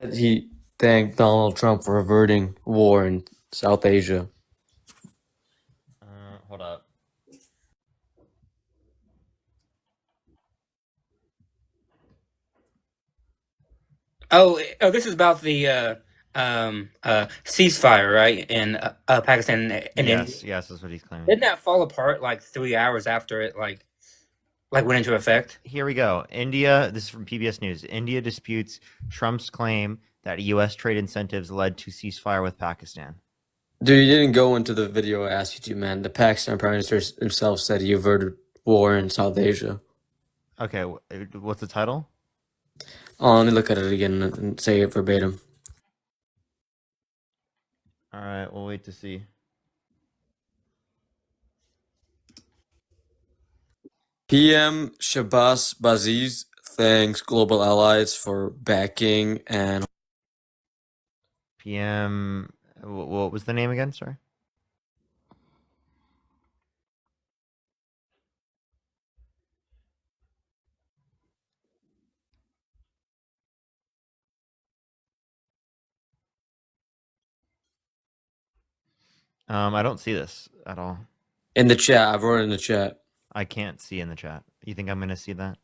He thanked Donald Trump for averting war in South Asia. Hold up. This is about the ceasefire, right, in Pakistan and India. Yes, that's what he's claiming. Didn't that fall apart like 3 hours after it like went into effect? Here we go. India, this is from PBS News. India disputes Trump's claim that U.S. trade incentives led to ceasefire with Pakistan. Dude, you didn't go into the video I asked you to, man. The Pakistan Prime Minister himself said he averted war in South Asia. Okay, what's the title? Let me look at it again and say it verbatim. All right, we'll wait to see. PM Shabazz Baziz thanks global allies for backing and PM, what was the name again? Sorry. I don't see this at all. in the chat. I've wrote it in the chat. I can't see in the chat. You think I'm going to see that?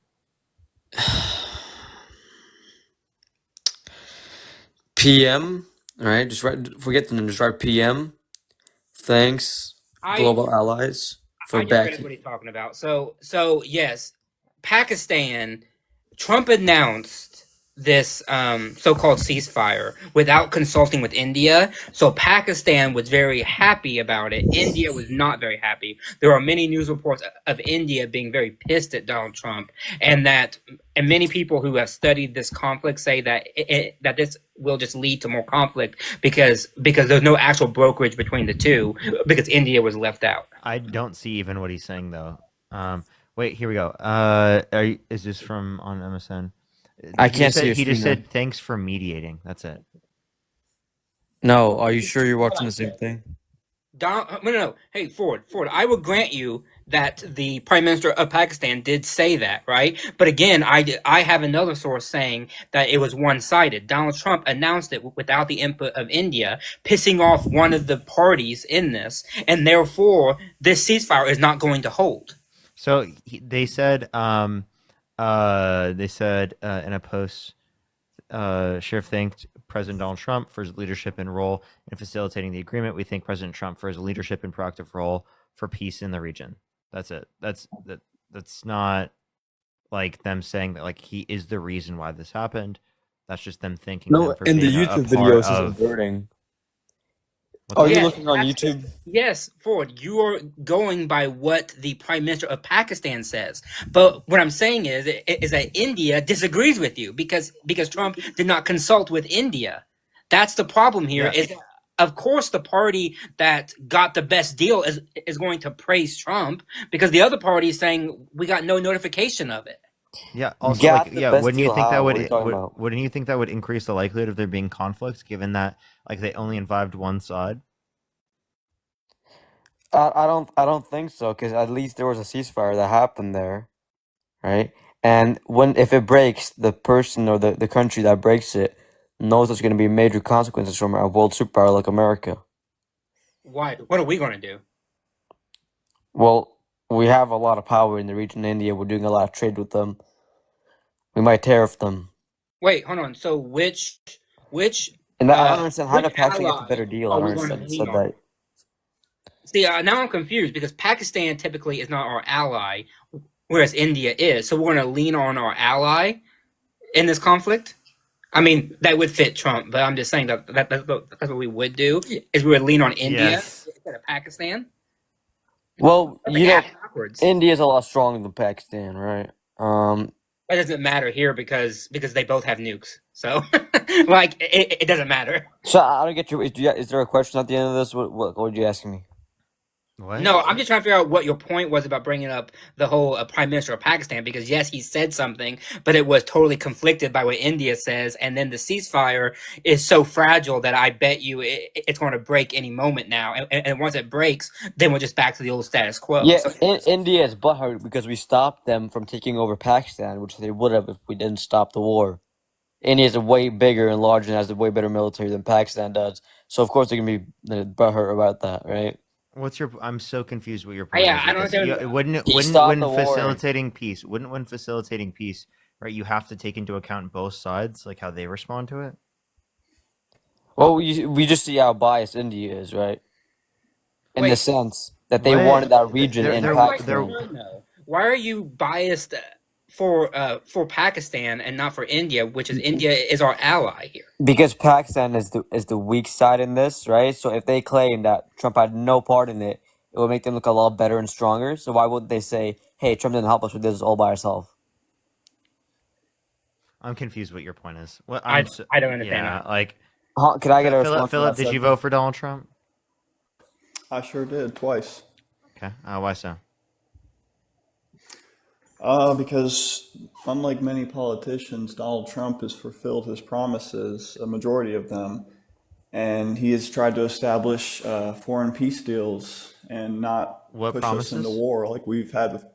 PM, all right, just forget the name, just write PM. Thanks I global allies for I just read backing. what he's talking about. So yes, Pakistan. Trump announced this so-called ceasefire without consulting with India. So Pakistan was very happy about it. India was not very happy. There are many news reports of India being very pissed at Donald Trump, and many people who have studied this conflict say that that this will just lead to more conflict because there's no actual brokerage between the two because India was left out. I don't see even what he's saying though. Wait, here we go. Is this from on MSN? I can't see your He just screen, said thanks for mediating. That's it. No, are you sure you're watching the same thing? No. Hey, Ford. I will grant you that the Prime Minister of Pakistan did say that, right? But again, I have another source saying that it was one-sided. Donald Trump announced it without the input of India, pissing off one of the parties in this, and therefore this ceasefire is not going to hold. So they said in a post, Sheriff thanked President Donald Trump for his leadership and role in facilitating the agreement. We thank President Trump for his leadership and proactive role for peace in the region. That's it. That's not like them saying that like he is the reason why this happened. That's just them thanking No, him for in the being a YouTube part video it says of. averting. What's Are that? you Yes, looking on YouTube? yes, Ford, you are going by what the Prime Minister of Pakistan says. But what I'm saying is that India disagrees with you because Trump did not consult with India. That's the problem here. Yeah. Is of course the party that got the best deal is going to praise Trump because the other party is saying we got no notification of it. Yeah. Also, Got like, the yeah. best Wouldn't you deal. think that How? What would are you talking about? wouldn't you think that would increase the likelihood of there being conflict, given that like they only involved one side? I don't think so, because at least there was a ceasefire that happened there, right? And if it breaks, the person or the country that breaks it knows there's going to be major consequences from a world superpower like America. Why? What are we going to do? Well, we have a lot of power in the region. India, we're doing a lot of trade with them. We might tariff them. Wait, hold on. So which And I don't understand how which did Pakistan get the ally better deal. I are don't we going to understand. lean Said on? that. See, now I'm confused because Pakistan typically is not our ally, whereas India is. So we're going to lean on our ally in this conflict. I mean, that would fit Trump, but I'm just saying that's what we would do is we would lean on India Yes. instead of Pakistan. Well, That's like ass backwards. India's a lot stronger than Pakistan, right? That doesn't matter here because they both have nukes. So, like, it doesn't matter. So I don't get you. Is there a question at the end of this? What were you asking me? What? No, I'm just trying to figure out what your point was about bringing up the whole Prime Minister of Pakistan because yes, he said something, but it was totally conflicted by what India says, and then the ceasefire is so fragile that I bet you it's going to break any moment now, and once it breaks, then we're just back to the old status quo. Yeah, So, India is butthurt because we stopped them from taking over Pakistan, which they would have if we didn't stop the war. India's way bigger and larger and has a way better military than Pakistan does. So of course they're gonna be butthurt about that, right? What's your? I'm so confused what your point Yeah, is I with don't this. understand. He stopped When the war. facilitating peace, right? You have to take into account both sides, like how they respond to it. Well, we just see how biased India is, right? In the Wait, sense that they What? wanted that region They're in I'm they're quite they're Pakistan. concerned though. Why are you biased for Pakistan and not for India, which is India is our ally here? Because Pakistan is the weak side in this, right? So if they claim that Trump had no part in it, it would make them look a lot better and stronger. So why wouldn't they say, "Hey, Trump didn't help us with this all by herself"? I'm confused what your point is. What I I'm so, I don't understand yeah, that. like Can I get a Philip. response to that Philip, did you vote subject? for Donald Trump? I sure did twice. Okay. Why so? Because unlike many politicians, Donald Trump has fulfilled his promises, a majority of them, and he has tried to establish foreign peace deals and not What push us into promises? war like we've had with,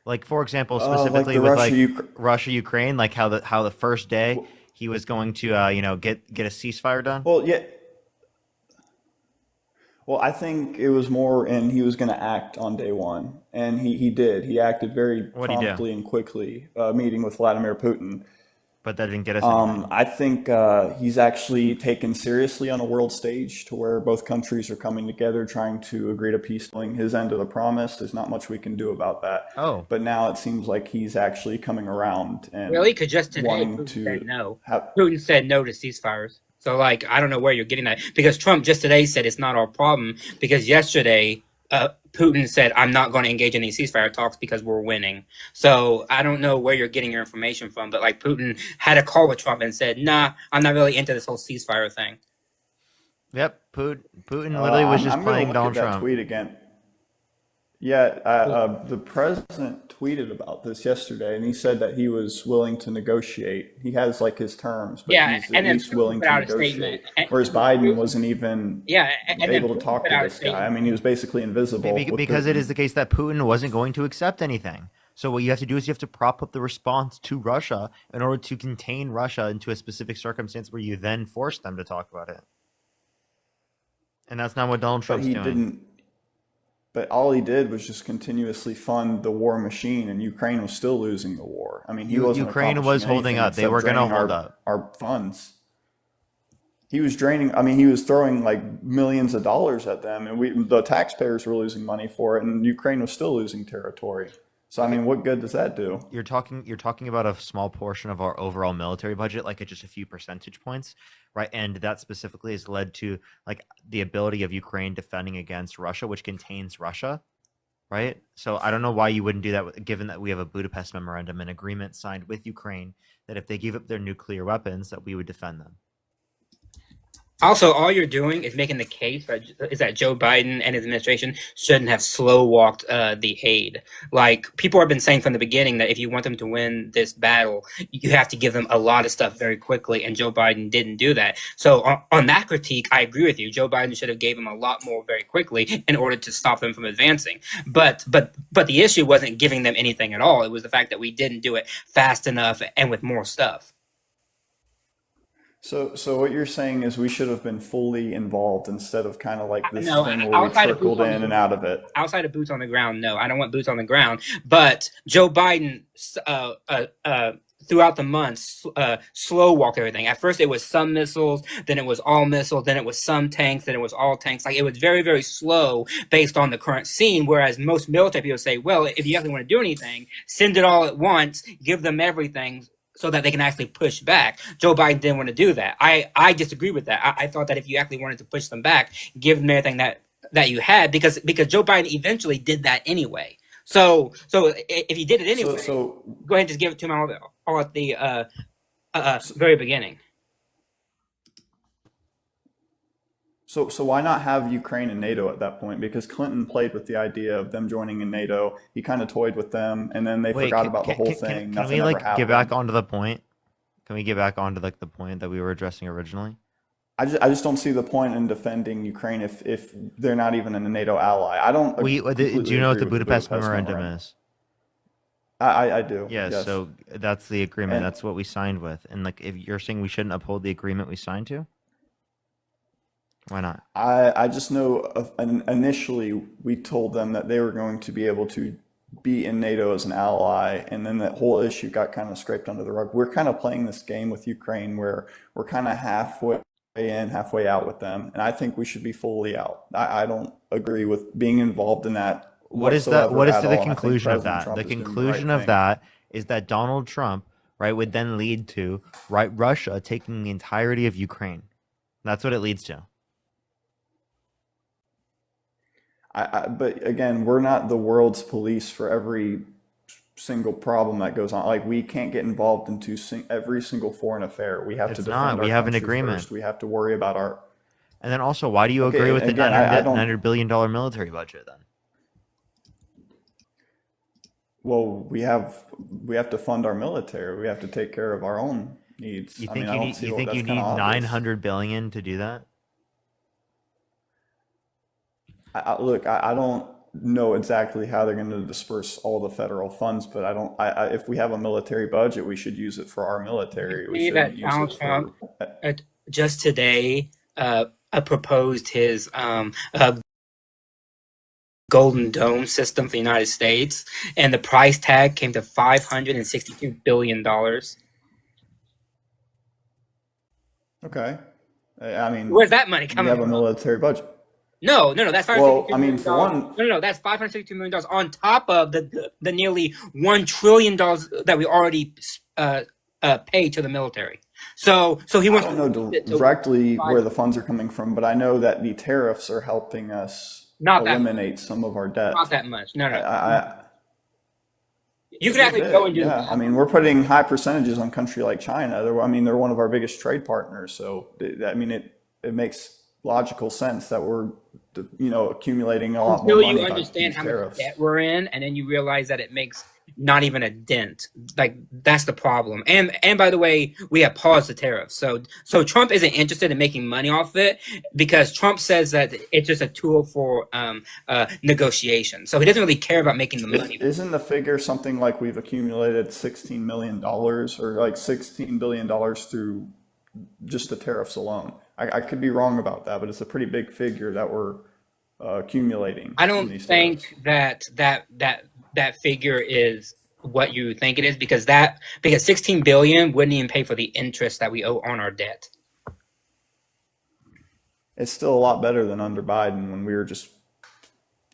Like for example, like specifically the with Russia. like Russia Ukraine, like how the first day he was going to get a ceasefire done. Well, yeah. Well, I think it was more, and he was going to act on day one, and he did. He acted very What'd he do? promptly and quickly, meeting with Vladimir Putin. But that didn't get us anything. I think he's actually taken seriously on a world stage to where both countries are coming together trying to agree to peace. Dealing his end of the promise. There's not much we can do about that. Oh, But now it seems like he's actually coming around and Really? Because just today wanting Putin to said no. have. Putin said no to ceasefires. So like I don't know where you're getting that because Trump just today said it's not our problem because yesterday Putin said I'm not going to engage in these ceasefire talks because we're winning. So I don't know where you're getting your information from, but like Putin had a call with Trump and said, "Nah, I'm not really into this whole ceasefire thing." yep. Putin literally was just I'm going to playing look Donald at that Trump. tweet again. Yeah, the president tweeted about this yesterday, and he said that he was willing to negotiate. He has like his terms, but Yeah, he's at and then least Putin willing put to out a statement. negotiate. Whereas Biden wasn't even Yeah, and then able to Putin talk put to out a this guy. I statement. mean, he was basically invisible with Because it Putin. is the case that Putin wasn't going to accept anything. So what you have to do is you have to prop up the response to Russia in order to contain Russia into a specific circumstance where you then force them to talk about it. And that's not what Donald But Trump's he doing. didn't. But all he did was just continuously fund the war machine, and Ukraine was still losing the war. I mean, he wasn't Ukraine was accomplishing holding anything up. They except were going to draining hold up. our funds. He was draining. I mean, he was throwing like millions of dollars at them, and the taxpayers were losing money for it, and Ukraine was still losing territory. So I Okay. mean, what good does that do? You're talking about a small portion of our overall military budget, like just a few percentage points, right? And that specifically has led to like the ability of Ukraine defending against Russia, which contains Russia, right? So I don't know why you wouldn't do that, given that we have a Budapest memorandum, an agreement signed with Ukraine that if they give up their nuclear weapons, that we would defend them. Also, all you're doing is making the case that Joe Biden and his administration shouldn't have slow walked the aid. Like people have been saying from the beginning that if you want them to win this battle, you have to give them a lot of stuff very quickly, and Joe Biden didn't do that. So on that critique, I agree with you. Joe Biden should have gave them a lot more very quickly in order to stop them from advancing. But the issue wasn't giving them anything at all. It was the fact that we didn't do it fast enough and with more stuff. So what you're saying is we should have been fully involved instead of kind of like this No, thing where we outside of boots trickled on in the and out of it. outside of boots on the ground, no, I don't want boots on the ground. But Joe Biden, throughout the months, slow walked everything. At first, it was some missiles, then it was all missiles, then it was some tanks, then it was all tanks. Like it was very, very slow based on the current scene. Whereas most military people say, well, if you actually want to do anything, send it all at once, give them everything, so that they can actually push back. Joe Biden didn't want to do that. I disagree with that. I thought that if you actually wanted to push them back, give them everything that you had, because Joe Biden eventually did that anyway. So if you did it So anyway, so go ahead and just give it to him all at the very beginning. So why not have Ukraine and NATO at that point? Because Clinton played with the idea of them joining in NATO. He kind of toyed with them, and then they Wait, forgot about the whole thing. can Nothing we ever like get back happened. onto the point? Can we get back onto like the point that we were addressing originally? I just don't see the point in defending Ukraine if they're not even a NATO ally. I don't Do completely you know what agree the with the Budapest Budapest memorandum memorandum. is? I do. Yeah, Yes. so that's the agreement. And That's what we signed with. And like, if you're saying we shouldn't uphold the agreement we signed to, why not? I just know initially we told them that they were going to be able to be in NATO as an ally, and then that whole issue got kind of scraped under the rug. We're kind of playing this game with Ukraine where we're kind of halfway in, halfway out with them, and I think we should be fully out. I don't agree with being involved in that What is that? whatsoever What is at the all. And I think conclusion of President that? Trump The is doing the conclusion right of thing. that is that Donald Trump, right, would then lead to, right, Russia taking the entirety of Ukraine. That's what it leads to. But again, we're not the world's police for every single problem that goes on. Like we can't get involved into every single foreign affair. We have to It's not. defend We our have an country agreement. first. We have to worry about our. And then also, why do you agree Okay, with the again, I don't. $900 billion military budget then? Well, we have to fund our military. We have to take care of our own needs. You I think mean, I you don't need see you what think that's you kind need of obvious. 900 billion to do that? Look, I don't know exactly how they're going to disperse all the federal funds, but I don't. If we have a military budget, we should use it for our military. We See that shouldn't use Donald it Trump for. just today proposed his Golden Dome system for the United States, and the price tag came to $562 billion. Okay, I mean, Where's that money we coming have a from? military budget. No, that's Well, $562 I mean, million. for one, No, that's $562 million on top of the nearly $1 trillion that we already paid to the military. So he I wants don't to know use it to directly buy where the funds are coming from, but I know that the tariffs are helping us not that eliminate some of our debt. not that much. No. I, You could actually go and do yeah. I mean, we're putting high percentages on a country like China. I mean, they're one of our biggest trade partners. So, I mean, it makes logical sense that we're, accumulating a lot more until money you by understand these how much tariffs. debt we're in, and then you realize that it makes not even a dent. Like that's the problem. And by the way, we have paused the tariffs. So Trump isn't interested in making money off it because Trump says that it's just a tool for negotiation. So he doesn't really care about making the money. Isn't the figure something like we've accumulated $16 million or like $16 billion through just the tariffs alone? I could be wrong about that, but it's a pretty big figure that we're accumulating. I from don't these think tariffs. that figure is what you think it is because 16 billion wouldn't even pay for the interest that we owe on our debt. It's still a lot better than under Biden when we were just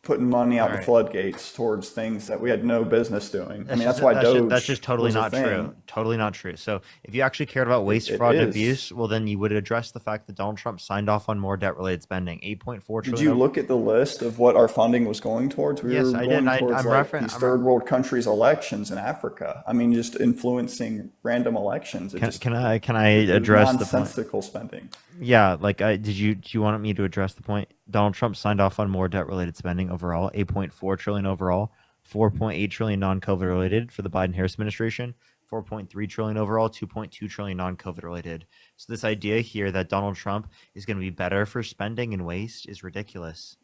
putting money out the Right. floodgates towards things that we had no business doing. I mean, that's why that's just Doge totally was a not thing. true. Totally not true. So if you actually cared about waste, It fraud, and is. abuse, well, then you would address the fact that Donald Trump signed off on more debt-related spending, 8.4 Did trillion. you look at the list of what our funding was going towards? We Yes, were I going did. towards I'm like referring. these third world countries' elections in Africa. I mean, just influencing random elections. It just Can I it was address the point? nonsensical spending. Yeah, like do you want me to address the point? Donald Trump signed off on more debt-related spending overall, 8.4 trillion overall, 4.8 trillion non-COVID related for the Biden-Harris administration, 4.3 trillion overall, 2.2 trillion non-COVID related. So this idea here that Donald Trump is going to be better for spending and waste is ridiculous.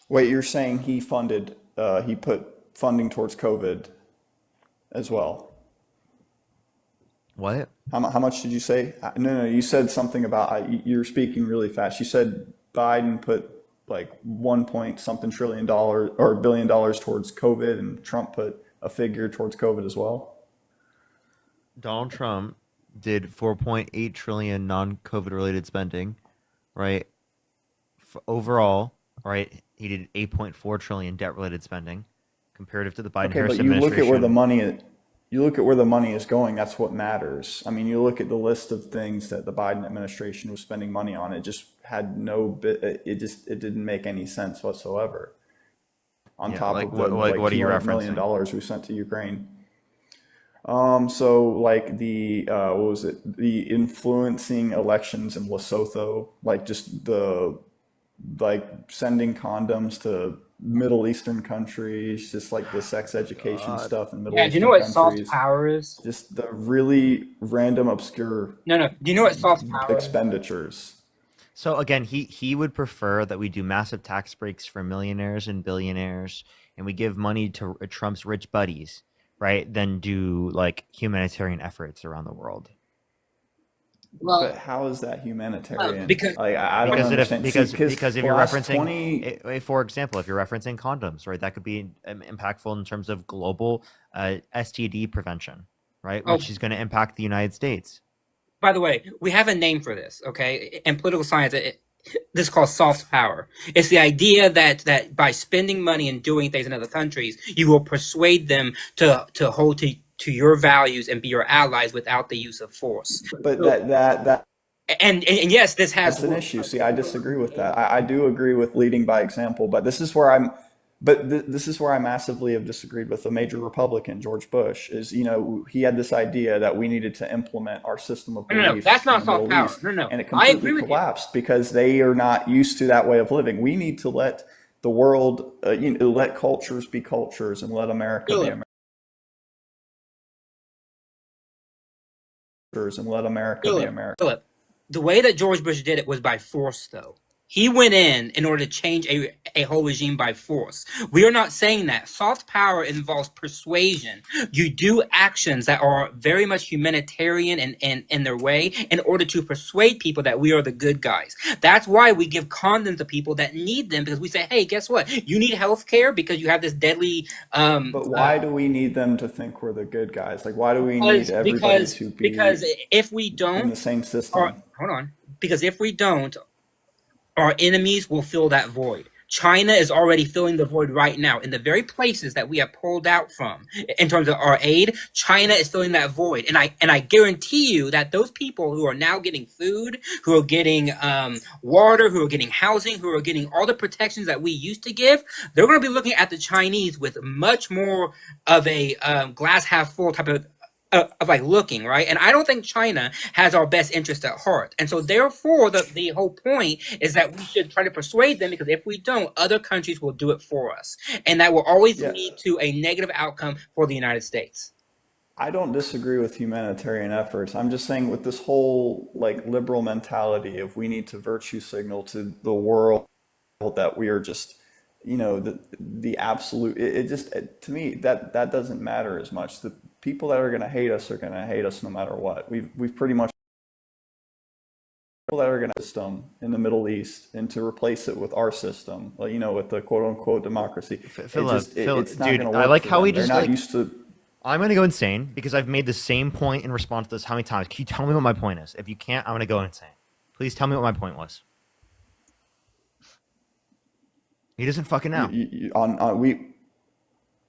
Wait, you're saying he put funding towards COVID as well? What? How much did you say? No, you said something about, you're speaking really fast. You said Biden put like 1 point something trillion dollars or $1 billion towards COVID, and Trump put a figure towards COVID as well. Donald Trump did 4.8 trillion non-COVID related spending, right? Overall, right? He did 8.4 trillion debt-related spending, comparative to the Okay, Biden-Harris but you look administration. at where the money is. You look at where the money is going. That's what matters. I mean, you look at the list of things that the Biden administration was spending money on. It just had no bit. It didn't make any sense whatsoever. On Yeah, top like of the what are you $200 million referencing? we sent to Ukraine. So like the what was it? The influencing elections in Lesotho, like just the like sending condoms to Middle Eastern countries, just like the sex education stuff in Middle Yeah, do you Eastern know what soft countries. power is? Just the really random, obscure No. Do you know what soft power is? expenditures. So again, he would prefer that we do massive tax breaks for millionaires and billionaires and we give money to Trump's rich buddies, right, than do like humanitarian efforts around the world. Well, But how is that humanitarian? because Like, I don't Because understand. See, because if the you're last referencing, 20, for example, if you're referencing condoms, right, that could be impactful in terms of global STD prevention, right, oh, which is going to impact the United States. by the way, we have a name for this, okay? In political science, this is called soft power. It's the idea that by spending money and doing things in other countries, you will persuade them to hold to your values and be your allies without the use of force. but So, that and yes, this has that's an issue. See, I disagree with that. I do agree with leading by example, but this is where this is where I massively have disagreed with a major Republican, George Bush. Is, he had this idea that we needed to implement our system of no, beliefs that's in not the soft Middle power. East, No, and it I agree completely with you. collapsed because they are not used to that way of living. We need to let the world, let cultures be cultures, and let America be Philip, America. And let America be America. Philip, the way that George Bush did it was by force, though. He went in order to change a whole regime by force. We are not saying that. Soft power involves persuasion. You do actions that are very much humanitarian in their way in order to persuade people that we are the good guys. That's why we give condoms to people that need them, because we say, hey, guess what? You need health care because you have this deadly But why do we need them to think we're the good guys? Like, why do we need everybody to because be if we in don't, the same or system? hold on, because if we don't, our enemies will fill that void. China is already filling the void right now. In the very places that we have pulled out from in terms of our aid, China is filling that void. And I guarantee you that those people who are now getting food, who are getting water, who are getting housing, who are getting all the protections that we used to give, they're going to be looking at the Chinese with much more of a glass half full type of like looking, right? And I don't think China has our best interest at heart. And so therefore the whole point is that we should try to persuade them, because if we don't, other countries will do it for us. And that will always Yeah, lead to a negative outcome for the United States. I don't disagree with humanitarian efforts. I'm just saying, with this whole like liberal mentality of we need to virtue signal to the world that we are just, the absolute. It just to me that doesn't matter as much. The people that are going to hate us are going to hate us no matter what. We've pretty much people that are going to system in the Middle East and to replace it with our system, like, with the quote unquote democracy. Philip, It's not dude, going to I work like for how them. we They're just not like. used to. I'm gonna go insane because I've made the same point in response to this how many times? Can you tell me what my point is? If you can't, I'm gonna go insane. Please tell me what my point was. He doesn't fucking know.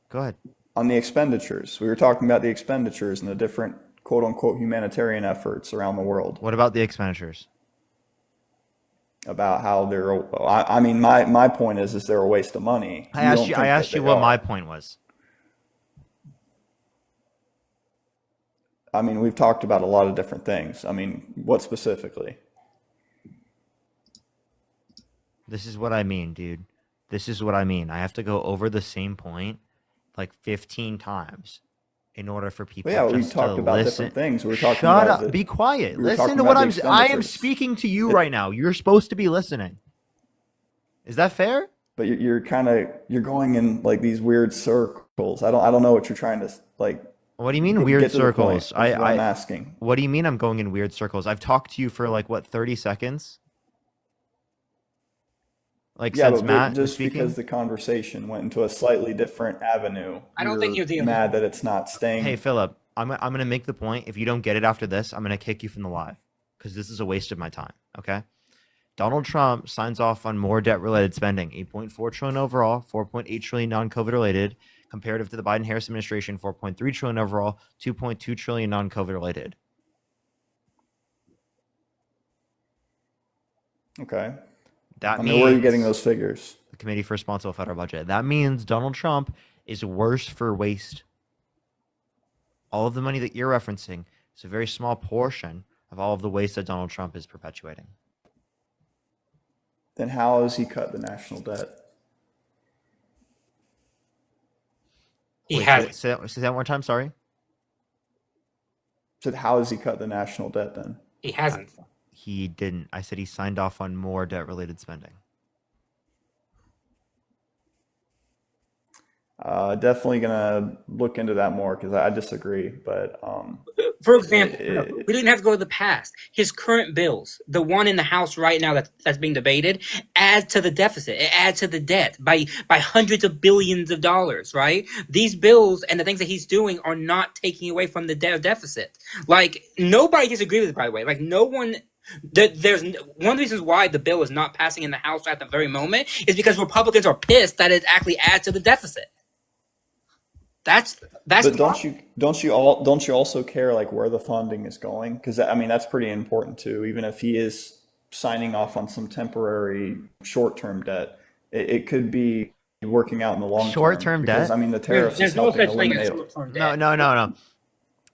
Go ahead. On the expenditures, we were talking about the expenditures and the different quote unquote humanitarian efforts around the world. What about the expenditures? About how they're, I mean, my point is they're a waste of money. I asked you what my point was. I mean, we've talked about a lot of different things. I mean, what specifically? This is what I mean, dude. This is what I mean. I have to go over the same point like 15 times in order for people Well, yeah, we just talked to about listen. different things. We were talking Shut about up. Be quiet. we were Listen talking to what about the I am expenditures. speaking to you right now. You're supposed to be listening. Is that fair? But you're going in like these weird circles. I don't know what you're trying to like. What do you mean Get weird to the point. circles? That's what I'm asking. What do you mean I'm going in weird circles? I've talked to you for like what, 30 seconds? Like Yeah, since but Matt was just speaking? because the conversation went into a slightly different avenue, I don't think you're you're the mad that it's not staying. Hey Philip, I'm gonna make the point. If you don't get it after this, I'm gonna kick you from the live because this is a waste of my time. Okay. Donald Trump signs off on more debt-related spending, 8.4 trillion overall, 4.8 trillion non-COVID related, comparative to the Biden-Harris administration, 4.3 trillion overall, 2.2 trillion non-COVID related. Okay. That I means mean, where are you getting those figures? the Committee for Responsible Federal Budget. That means Donald Trump is worse for waste. All of the money that you're referencing is a very small portion of all of the waste that Donald Trump is perpetuating. Then how has he cut the national debt? He Wait, has. say that one more time. Sorry. So how has he cut the national debt then? He hasn't. He didn't. I said he signed off on more debt-related spending. Definitely gonna look into that more because I disagree. But For example, it, we didn't have to go to the past. His current bills, the one in the House right now that's being debated, add to the deficit. It adds to the debt by hundreds of billions of dollars. Right? These bills and the things that he's doing are not taking away from the deficit. Like nobody disagrees with it. By the way, like no one. There's one of the reasons why the bill is not passing in the House at the very moment is because Republicans are pissed that it actually adds to the deficit. That's but the don't you also care like where the funding is going? Because I mean that's pretty important too. Even if he is signing off on some temporary short term debt, it could be working out in the long Short term. term Because debt? I mean the tariffs there's is no helping such thing as eliminate. short-term No, debt. no, no, no.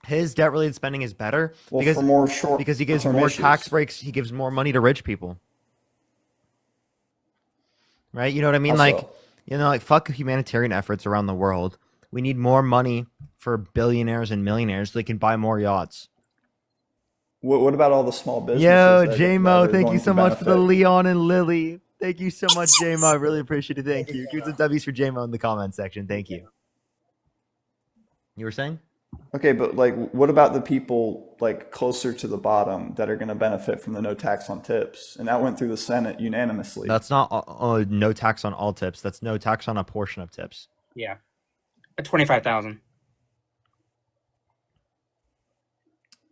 His debt related spending is better Well, because for more short because he gives term more issues. tax breaks. He gives more money to rich people, right? You know what I mean? Like, Also, like fuck humanitarian efforts around the world. We need more money for billionaires and millionaires so they can buy more yachts. what about all the small businesses Yo, that J-Mo, are thank you going to so much for the benefit? Leon and Lily. Thank you so much, J-Mo. I really appreciate it. Thank you. Give some W's for J-Mo in the comment section. Thank you. You were saying? Okay, but like, what about the people like closer to the bottom that are going to benefit from the no tax on tips? And that went through the Senate unanimously. That's not no tax on all tips. That's no tax on a portion of tips. Yeah, at 25,000.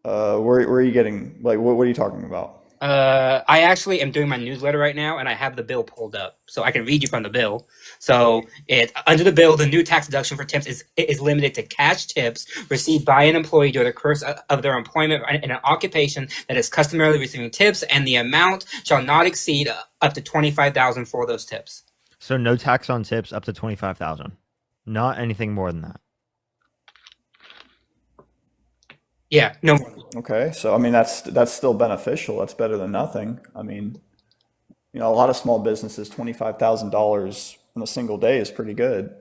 Where are you getting like what are you talking about? I actually am doing my newsletter right now, and I have the bill pulled up, so I can read you from the bill. So, under the bill, the new tax deduction for tips is limited to cash tips received by an employee during the course of their employment in an occupation that is customarily receiving tips, and the amount shall not exceed up to 25,000 for those tips. So no tax on tips up to 25,000. Not anything more than that. Yeah, no. Okay, so I mean that's still beneficial. That's better than nothing. I mean, a lot of small businesses, $25,000 in a single day is pretty good.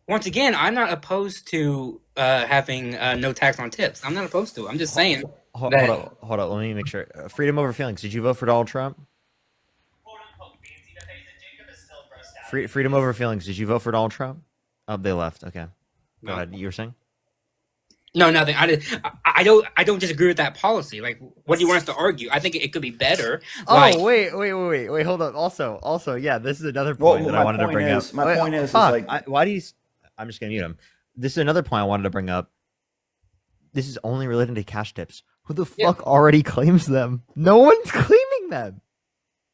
Once again, I'm not opposed to having no tax on tips. I'm not opposed to it. I'm just saying Hold that. up. Let me make sure. Freedom over feelings. Did you vote for Donald Trump? Freedom over feelings. Did you vote for Donald Trump? Oh, they left. Okay. Go ahead. You were saying? No, nothing. I don't disagree with that policy. Like, what do you want us to argue? I think it could be better. Like, Oh, wait. Hold up. Also, yeah, this is another Well, point that I wanted to bring up. my point is Fuck, like, why do you? I'm just gonna mute him. This is another point I wanted to bring up. This is only related to cash tips. Who the fuck already claims them? No one's claiming them.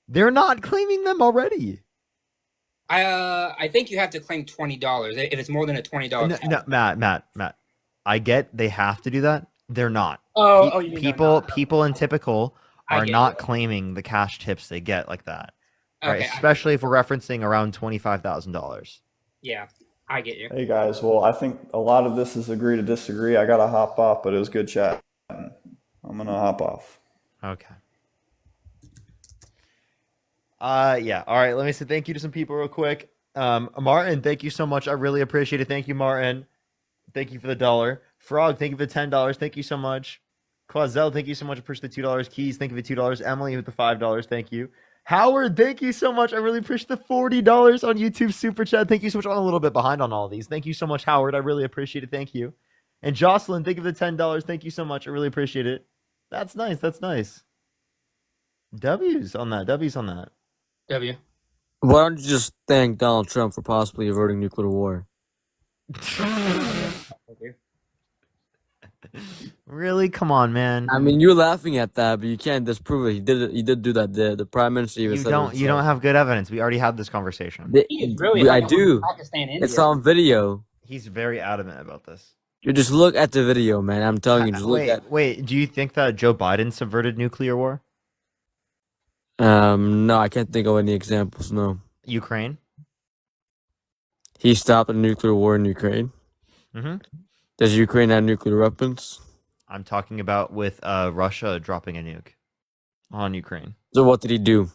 They're not claiming them already. I think you have to claim $20 if it's more than a $20. No, Matt. I get they have to do that. They're not. You mean People in typical are not it. claiming the cash tips they get like that. Right? Okay, Especially if we're referencing around $25,000. yeah, I get you. hey guys, well, I think a lot of this is agree to disagree. I gotta hop off, but it was good chat. I'm gonna hop off. Okay. Yeah. All right. Let me say thank you to some people real quick. Martin, thank you so much. I really appreciate it. Thank you, Martin. Thank you for the $1. Frog, thank you for the $10. Thank you so much. Clauzel, thank you so much. Appreciate the $2. Keys, thank you for the $2. Emily with the $5. Thank you. Howard, thank you so much. I really appreciate the $40 on YouTube Super Chat. Thank you so much. I'm a little bit behind on all these. Thank you so much, Howard. I really appreciate it. Thank you. And Jocelyn, thank you for the $10. Thank you so much. I really appreciate it. That's nice. That's nice. W's on that. W. Why don't you just thank Donald Trump for possibly averting nuclear war? Really? Come on, man. I mean, you're laughing at that, but you can't disprove it. He did it. He did do that. The prime minister even You said don't. it You don't himself. have good evidence. We already had this conversation. He is really I like do. Pakistan, India. It's on video. He's very adamant about this. You just look at the video, man. I'm telling you, just look at. Wait. Do you think that Joe Biden subverted nuclear war? No, I can't think of any examples. No, Ukraine. he stopped a nuclear war in Ukraine. Mm-hmm. Does Ukraine have nuclear weapons? I'm talking about with Russia dropping a nuke on Ukraine. So what did he do?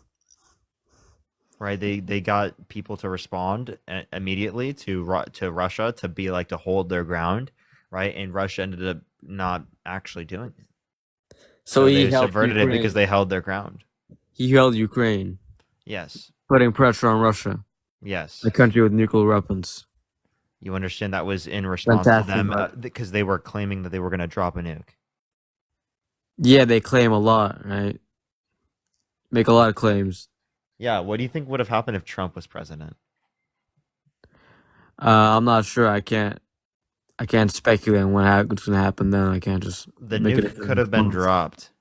Right? They got people to respond immediately to Russia to be like to hold their ground. Right? And Russia ended up not actually doing it. So he they held subverted Ukraine. it because they held their ground. He held Ukraine, Yes. putting pressure on Russia. Yes. A country with nuclear weapons. You understand that was in response to Fantastic, them bud. because they were claiming that they were going to drop a nuke. Yeah, they claim a lot, right? Make a lot of claims. Yeah. What do you think would have happened if Trump was president? I'm not sure. I can't speculate on what's going to happen then. I can't just The make it. nuke could have been dropped.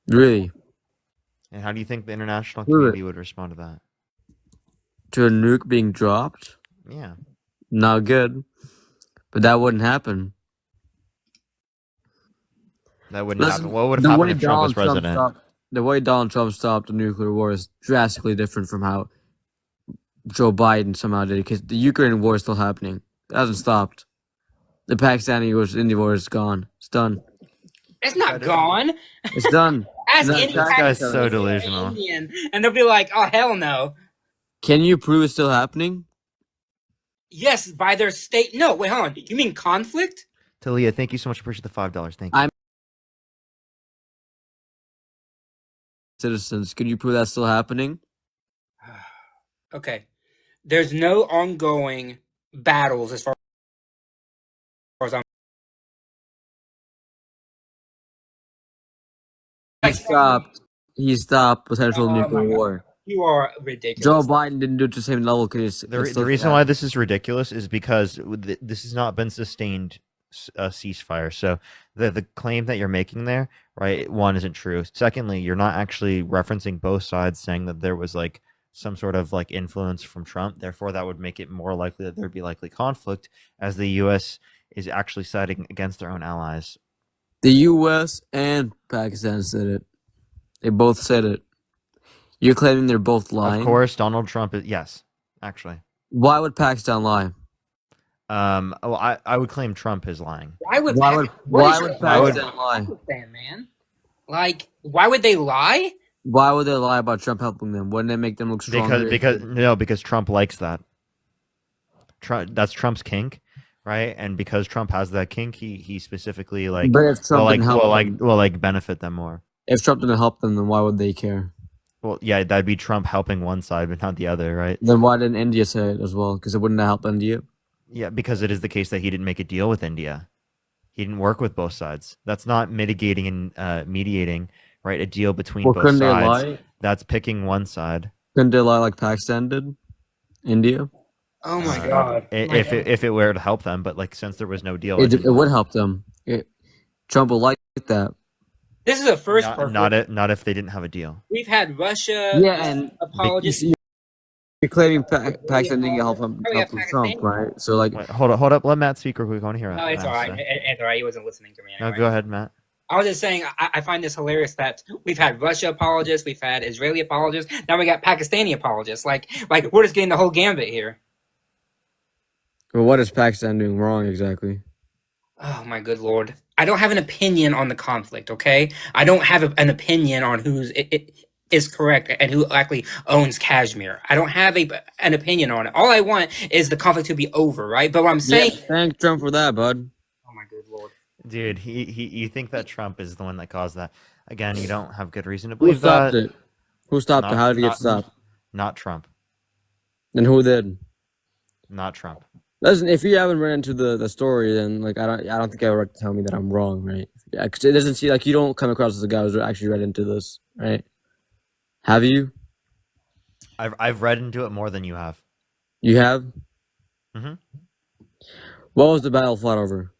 Really? And how do you think the international Really? community would respond to that? To a nuke being dropped? Yeah. Not good. But that wouldn't happen. That wouldn't Listen, happen. What would have the happened way if Trump was Donald Trump president? stopped, the way Donald Trump stopped the nuclear war is drastically different from how Joe Biden somehow did it, because the Ukraine war is still happening. It hasn't stopped. The Pakistani versus India war is gone. It's done. It's not gone. It's done. Ask This any guy's Pakistani so or delusional. Indian, and they'll be like, "Oh hell no." Can you prove it's still happening? Yes, by their state. No, wait, hold on. You mean conflict? Talia, thank you so much. Appreciate the $5. Thank you. I'm- Citizens, can you prove that's still happening? Okay. There's no ongoing battles as far as I'm. He stopped potential Oh my nuclear God. war. You are ridiculous. Joe Biden didn't do it to the same level because The reason why this is ridiculous is because this has not been sustained ceasefire. So the claim that you're making there, right? One, isn't true. Secondly, you're not actually referencing both sides, saying that there was like some sort of like influence from Trump. Therefore, that would make it more likely that there'd be likely conflict, as the U.S. is actually siding against their own allies. The U.S. and Pakistan said it. They both said it. You're claiming they're both lying? Of course, Donald Trump is, yes, actually. Why would Pakistan lie? Well, I would claim Trump is lying. Why would Why would Pakistan lie? Pakistan, man? Like, why would they lie? Why would they lie about Trump helping them? Wouldn't it make them look stronger? Because Trump likes that. That's Trump's kink, right? And because Trump has that kink, he specifically like But if Trump didn't help them, will benefit them more. if Trump didn't help them, then why would they care? Well, yeah, that'd be Trump helping one side but not the other, right? Then why didn't India say it as well? Because it wouldn't have helped India. Yeah, because it is the case that he didn't make a deal with India. He didn't work with both sides. That's not mitigating and mediating, right? A deal between both couldn't sides. they lie? That's picking one side. Couldn't they lie like Pakistan did? India? Oh my God. If it were to help them, but like since there was no deal, It would help them. Trump would like that. This is a first not if they didn't have a deal. We've had Russia. Yeah, and apologists. you're claiming Pakistan didn't help him Oh, yeah, help Trump, right? So like, Wait, hold up. Let Matt speak real quick. I want to hear. No, it's all right. It's all right. He wasn't listening to me. Anyway. No, go ahead, Matt. I was just saying, I find this hilarious that we've had Russia apologists, we've had Israeli apologists, now we got Pakistani apologists. Like we're just getting the whole gambit here. well, what is Pakistan doing wrong exactly? Oh my good lord! I don't have an opinion on the conflict. Okay, I don't have an opinion on who's it is correct and who actually owns Kashmir. I don't have an opinion on it. All I want is the conflict to be over, right? But what I'm saying, thank Trump for that, bud. oh my good lord, Dude, you think that Trump is the one that caused that? Again, you don't have good reason to Who believe stopped that. it? Who stopped it? How did it get stopped? Not Trump. And who did? Not Trump. Listen, if you haven't read into the story, then like I don't think you have a right to tell me that I'm wrong, right? Yeah, because it doesn't seem like you don't come across as a guy who's actually read into this, right? Have you? I've read into it more than you have. You have? Mhm. What was the battle fought over?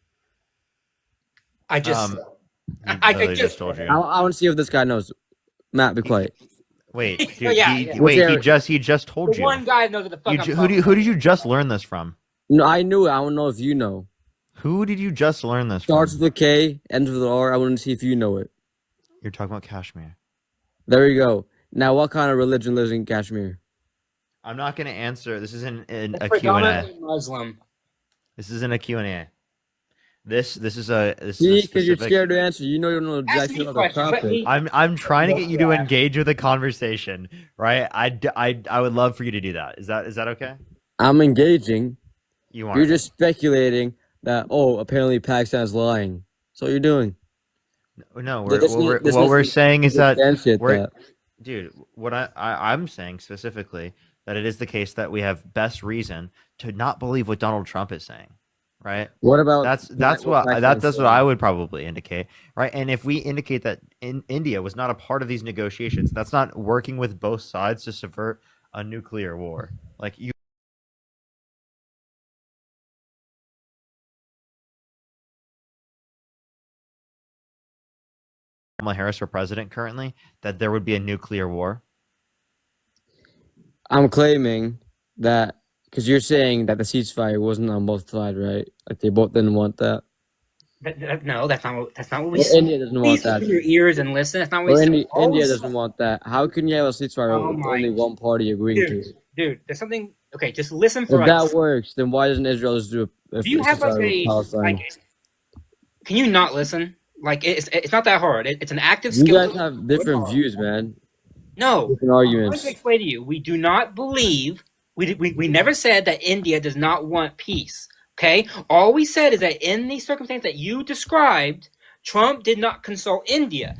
I just, He I literally just told you. I want to see if this guy knows. Matt, be quiet. Wait, dude, Yeah, he, yeah. wait. Which He just told the you. one guy knows what the fuck. I'm Who did you just learn this from? No, I knew it. I want to know if you know. Who did you just learn this Starts from? with a K, ends with an R. I want to see if you know it. You're talking about Kashmir. There you go. Now, what kind of religion lives in Kashmir? I'm not going to answer. This isn't a Q&A. predominantly Muslim. This isn't a Q&A. This is a See, because you're specific- scared to answer. You know you don't know Ask exactly me about the questions, let topic. me- I'm trying to get you to engage with the conversation, right? I would love for you to do that. Is that okay? I'm engaging. You are. You're just speculating that, oh, apparently Pakistan's lying. So you're doing. No, This what means- we're saying is that substantiate we're, that. dude, what I'm saying specifically that it is the case that we have best reason to not believe what Donald Trump is saying, right? What about That's what what Pakistan's that's what saying? I would probably indicate, right? And if we indicate that India was not a part of these negotiations, that's not working with both sides to subvert a nuclear war. Like you, Kamala Harris for president currently, that there would be a nuclear war. I'm claiming that because you're saying that the ceasefire wasn't on both sides, right? Like they both didn't want that. No, that's not what we Or said. India doesn't want Please that. open your ears and listen. That's not what we Or said. All we India said. doesn't want that. How can you have a ceasefire Oh with my, only one party agreeing to dude, it? dude. There's something. Okay, just listen for If like. that works, then why doesn't Israel just do a Do you have like ceasefire with a like? Palestine? Can you not listen? Like it's not that hard. It's an active You skill. guys have different views, man. No, Different I'm going to arguments. explain to you. We do not believe. We never said that India does not want peace. Okay, all we said is that in the circumstance that you described, Trump did not consult India.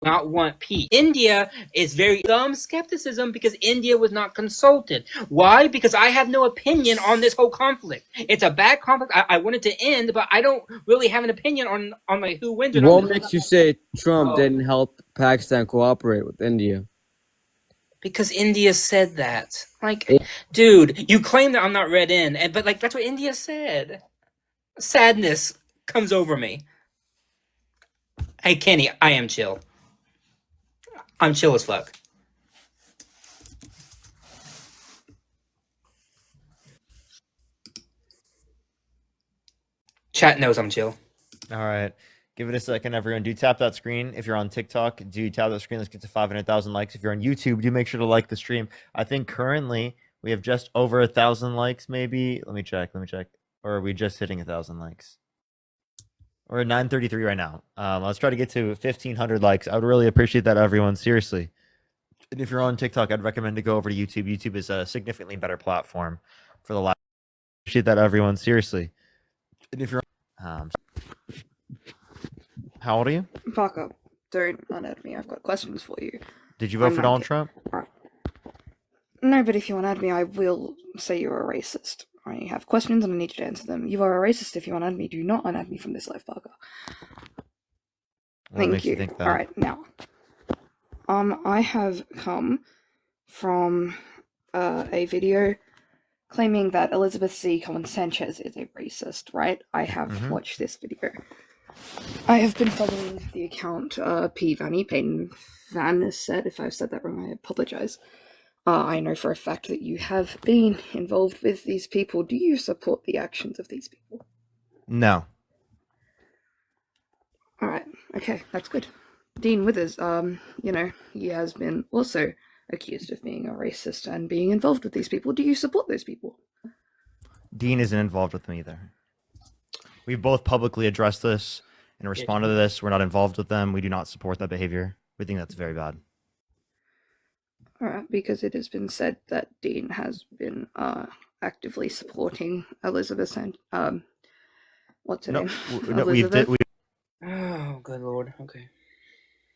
Not want peace. India is very dumb skepticism because India was not consulted. Why? Because I have no opinion on this whole conflict. It's a bad conflict. I want it to end, but I don't really have an opinion on like who wins or not. What makes you say Trump didn't help Pakistan cooperate with India? Because India said that. Like, dude, you claim that I'm not read in, but like that's what India said. Sadness comes over me. Hey Kenny, I am chill. I'm chill as fuck. Chat knows I'm chill. All right. Give it a second, everyone. Do tap that screen. If you're on TikTok, do tap that screen. Let's get to 500,000 likes. If you're on YouTube, do make sure to like the stream. I think currently we have just over 1,000 likes, maybe. Let me check. Or are we just hitting 1,000 likes? We're at 933 right now. Let's try to get to 1,500 likes. I would really appreciate that, everyone. Seriously. And if you're on TikTok, I'd recommend to go over to YouTube. YouTube is a significantly better platform for the live. Appreciate that, everyone. Seriously. And if you're how old are you? Parker, don't unadd me. I've got questions for you. Did you vote for Donald Trump? Right. No, but if you unadd me, I will say you're a racist. I have questions and I need you to answer them. You are a racist if you unadd me. Do not unadd me from this live, Parker. What Thank makes you. think that? Alright, now. I have come from a video claiming that Elizabeth C. Collins Sanchez is a racist, right? I have watched this video. I have been following the account P. Vanny Payton Van said. If I've said that wrong, I apologize. I know for a fact that you have been involved with these people. Do you support the actions of these people? No. Alright, okay, that's good. Dean Withers, he has been also accused of being a racist and being involved with these people. Do you support those people? Dean isn't involved with them either. We've both publicly addressed this and responded to this. We're not involved with them. We do not support that behavior. We think that's very bad. Alright, because it has been said that Dean has been actively supporting Elizabeth and what's her name? Elizabeth. Oh, good lord. Okay.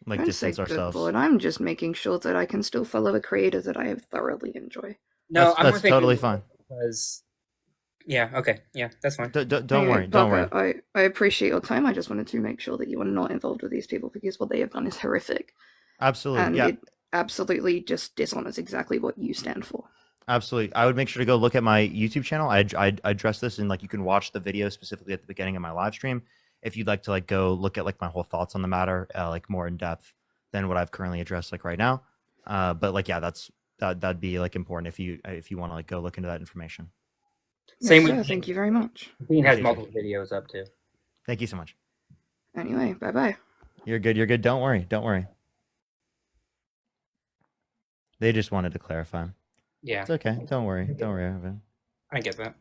Like distance ourselves. Good lord, I'm just making sure that I can still follow a creator that I thoroughly enjoy. No, that's totally fine. Because yeah, okay, yeah, that's fine. Don't worry, don't worry. I appreciate your time. I just wanted to make sure that you are not involved with these people because what they have done is horrific. Absolutely, and yeah. It absolutely just dishonors exactly what you stand for. Absolutely. I would make sure to go look at my YouTube channel. I address this, and like you can watch the video specifically at the beginning of my live stream if you'd like to like go look at like my whole thoughts on the matter, like more in depth than what I've currently addressed like right now. But like yeah, that'd be like important if you want to like go look into that information. Same yes, with thank you very much. Dean has multiple videos up too. Thank you so much. Anyway, bye-bye. You're good. Don't worry. They just wanted to clarify. Yeah. It's okay. Don't worry, Evan. I get that.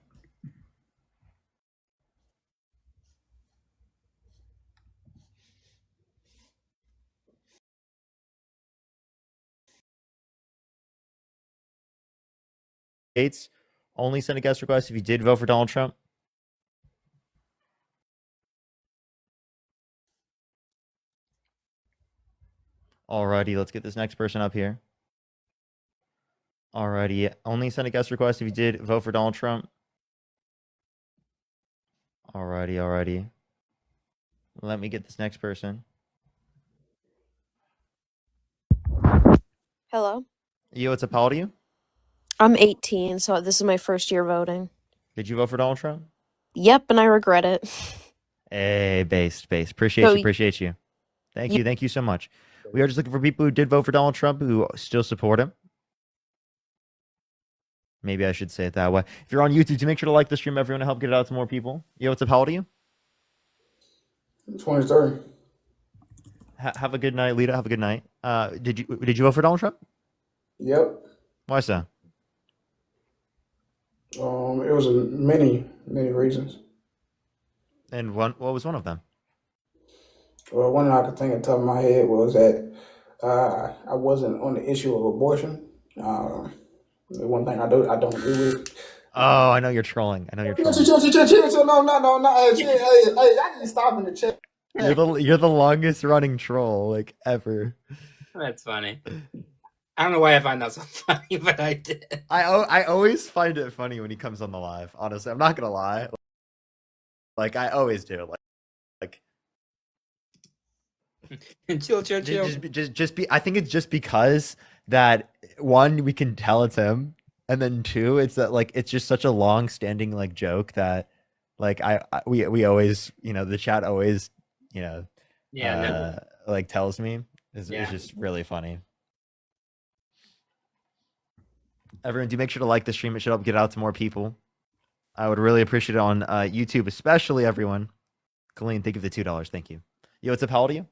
States only send a guest request if you did vote for Donald Trump. Alrighty, let's get this next person up here. Alrighty. Only send a guest request if you did vote for Donald Trump. Alrighty. Let me get this next person. Hello. Yo, what's up? How old are you? I'm 18, so this is my first year voting. Did you vote for Donald Trump? Yep, and I regret it. Hey, based. Appreciate So, you. Thank you- you so much. We are just looking for people who did vote for Donald Trump who still support him. Maybe I should say it that way. If you're on YouTube, make sure to like the stream, everyone, to help get it out to more people. Yo, what's up? How old are you? 23. Have a good night, Lita. Have a good night. Did you vote for Donald Trump? Yep. Why so? It was many reasons. And what was one of them? Well, one I could think of the top of my head was that I wasn't on the issue of abortion. The one thing I don't agree with. Oh, I know you're trolling. No, Chill. No. Hey, I need to stop in the chat. You're the longest running troll like ever. That's funny. I don't know why I find that so funny, but I did. I always find it funny when he comes on the live. Honestly, I'm not gonna lie. Like I always do. Like Chill. I think it's just because that one, we can tell it's him, and then two, it's that like it's just such a long standing like joke that like we always, the chat always, like tells me is just really funny. Everyone, do make sure to like the stream. It should help get out to more people. I would really appreciate it on YouTube, especially everyone. Colleen, thank you for the $2. Thank you. Yo, what's up? How old are you?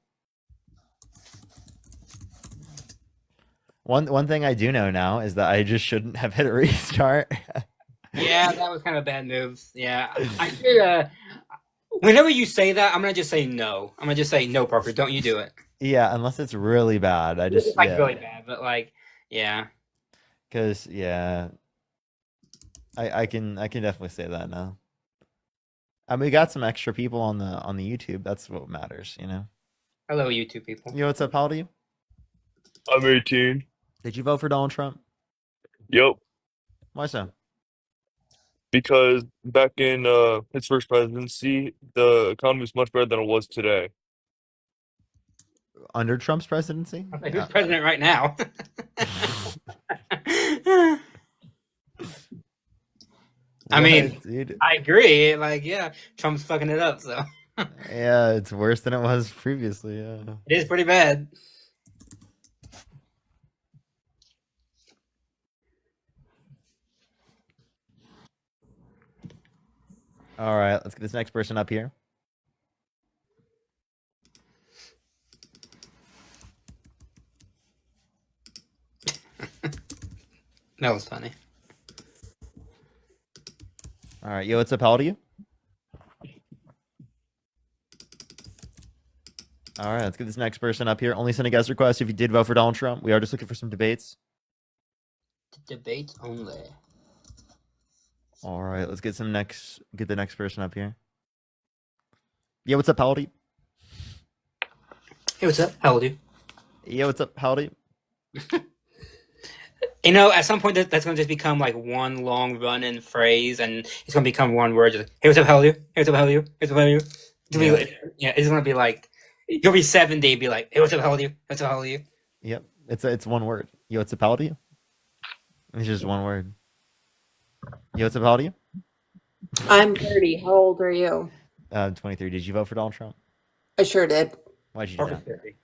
One thing I do know now is that I just shouldn't have hit a restart. Yeah, that was kind of a bad move. Yeah, I should. Whenever you say that, I'm gonna just say no. I'm gonna just say no, Parker. Don't you do it? Yeah, unless it's really bad. It's like really bad, but like, yeah. Because I can definitely say that now. I mean, we got some extra people on the YouTube. That's what matters, Hello, YouTube people. Yo, what's up? How old are you? I'm 18. Did you vote for Donald Trump? Yep. Why so? Because back in his first presidency, the economy was much better than it was today. Under Trump's presidency? I was like, who's president right now? I mean, dude. I agree. Like, yeah, Trump's fucking it up. So Yeah, it's worse than it was previously. Yeah, it is pretty bad. All right, let's get this next person up here. That was funny. All right, yo, what's up? How old are you? All right, let's get this next person up here. Only send a guest request if you did vote for Donald Trump. We are just looking for some debates. Debates only. All right, let's get the next person up here. Yeah, what's up? How old are you? Hey, what's up? How old are you? Yeah, what's up? How old are you? At some point that's going to just become like one long run-in phrase, and it's going to become one word. Just, hey, what's up? How old are you? Hey, what's up? How old are you? Hey, what's up? How old are you? It's going to be like, you'll be 70, be like, hey, what's up? How old are you? What's up? How old are you? Yep, it's one word. Yo, what's up? How old are you? It's just one word. Yo, what's up? How old are you? I'm 30. How old are you? 23. Did you vote for Donald Trump? I sure did. Why'd you do that?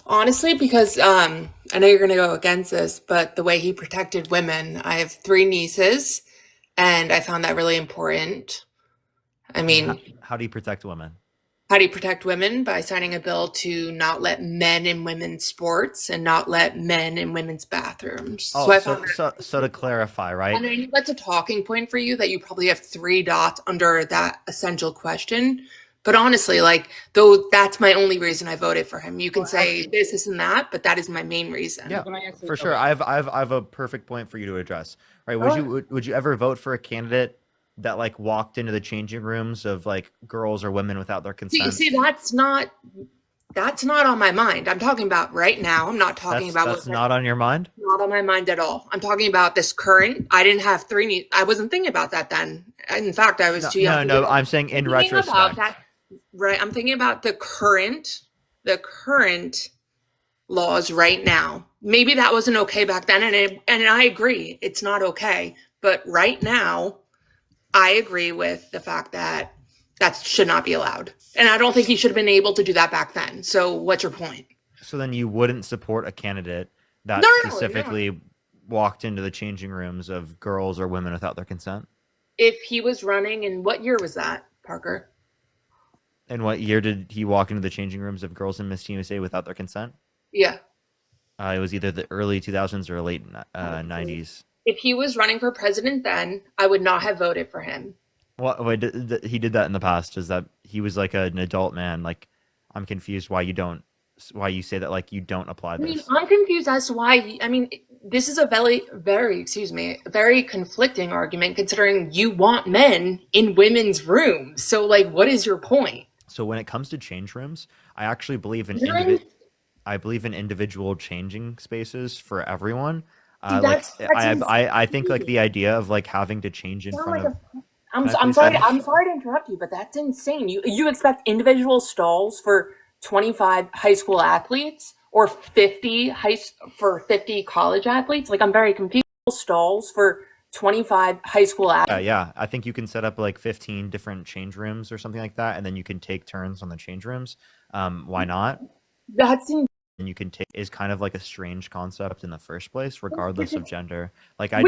Honestly, because I know you're going to go against this, but the way he protected women, I have 3 nieces, and I found that really important. I mean, how do you protect women? How do you protect women? By signing a bill to not let men in women's sports and not let men in women's bathrooms. Oh, So to clarify, right? And I know that's a talking point for you that you probably have 3 dots under that essential question. But honestly, though that's my only reason I voted for him. You can say this, and that, but that is my main reason. Yeah, for sure. I have a perfect point for you to address. Right? Would you ever vote for a candidate that walked into the changing rooms of girls or women without their consent? See, that's not on my mind. I'm talking about right now. I'm not talking about that's not on your mind. not on my mind at all. I'm talking about this current. I didn't have three. I wasn't thinking about that then. In fact, I was too young. No. I'm saying in I'm thinking about retrospect. that, right? I'm thinking about the current laws right now. Maybe that wasn't okay back then, and I agree, it's not okay. But right now, I agree with the fact that that should not be allowed, and I don't think he should have been able to do that back then. So, what's your point? So then you wouldn't support a candidate that No. specifically walked into the changing rooms of girls or women without their consent? If he was running, in what year was that, Parker? And what year did he walk into the changing rooms of girls in Miss USA without their consent? Yeah. It was either the early 2000s or late 90s. If he was running for president then, I would not have voted for him. Well, wait, he did that in the past. Is that he was like an adult man? Like, I'm confused why you say that like you don't apply this. I mean, I'm confused as to why. I mean, this is a very conflicting argument considering you want men in women's rooms. So, like, what is your point? So when it comes to change rooms, I actually believe in individual changing spaces for everyone. I think like the idea of like having to change in front of. I'm sorry to interrupt you, but that's insane. You expect individual stalls for 25 high school athletes or 50 college athletes? Like, I'm very confused. Stalls for 25 high school athletes. Yeah, I think you can set up like 15 different change rooms or something like that, and then you can take turns on the change rooms. Why not? That's insane. And you can take is kind of like a strange concept in the first place, regardless of gender. Like They have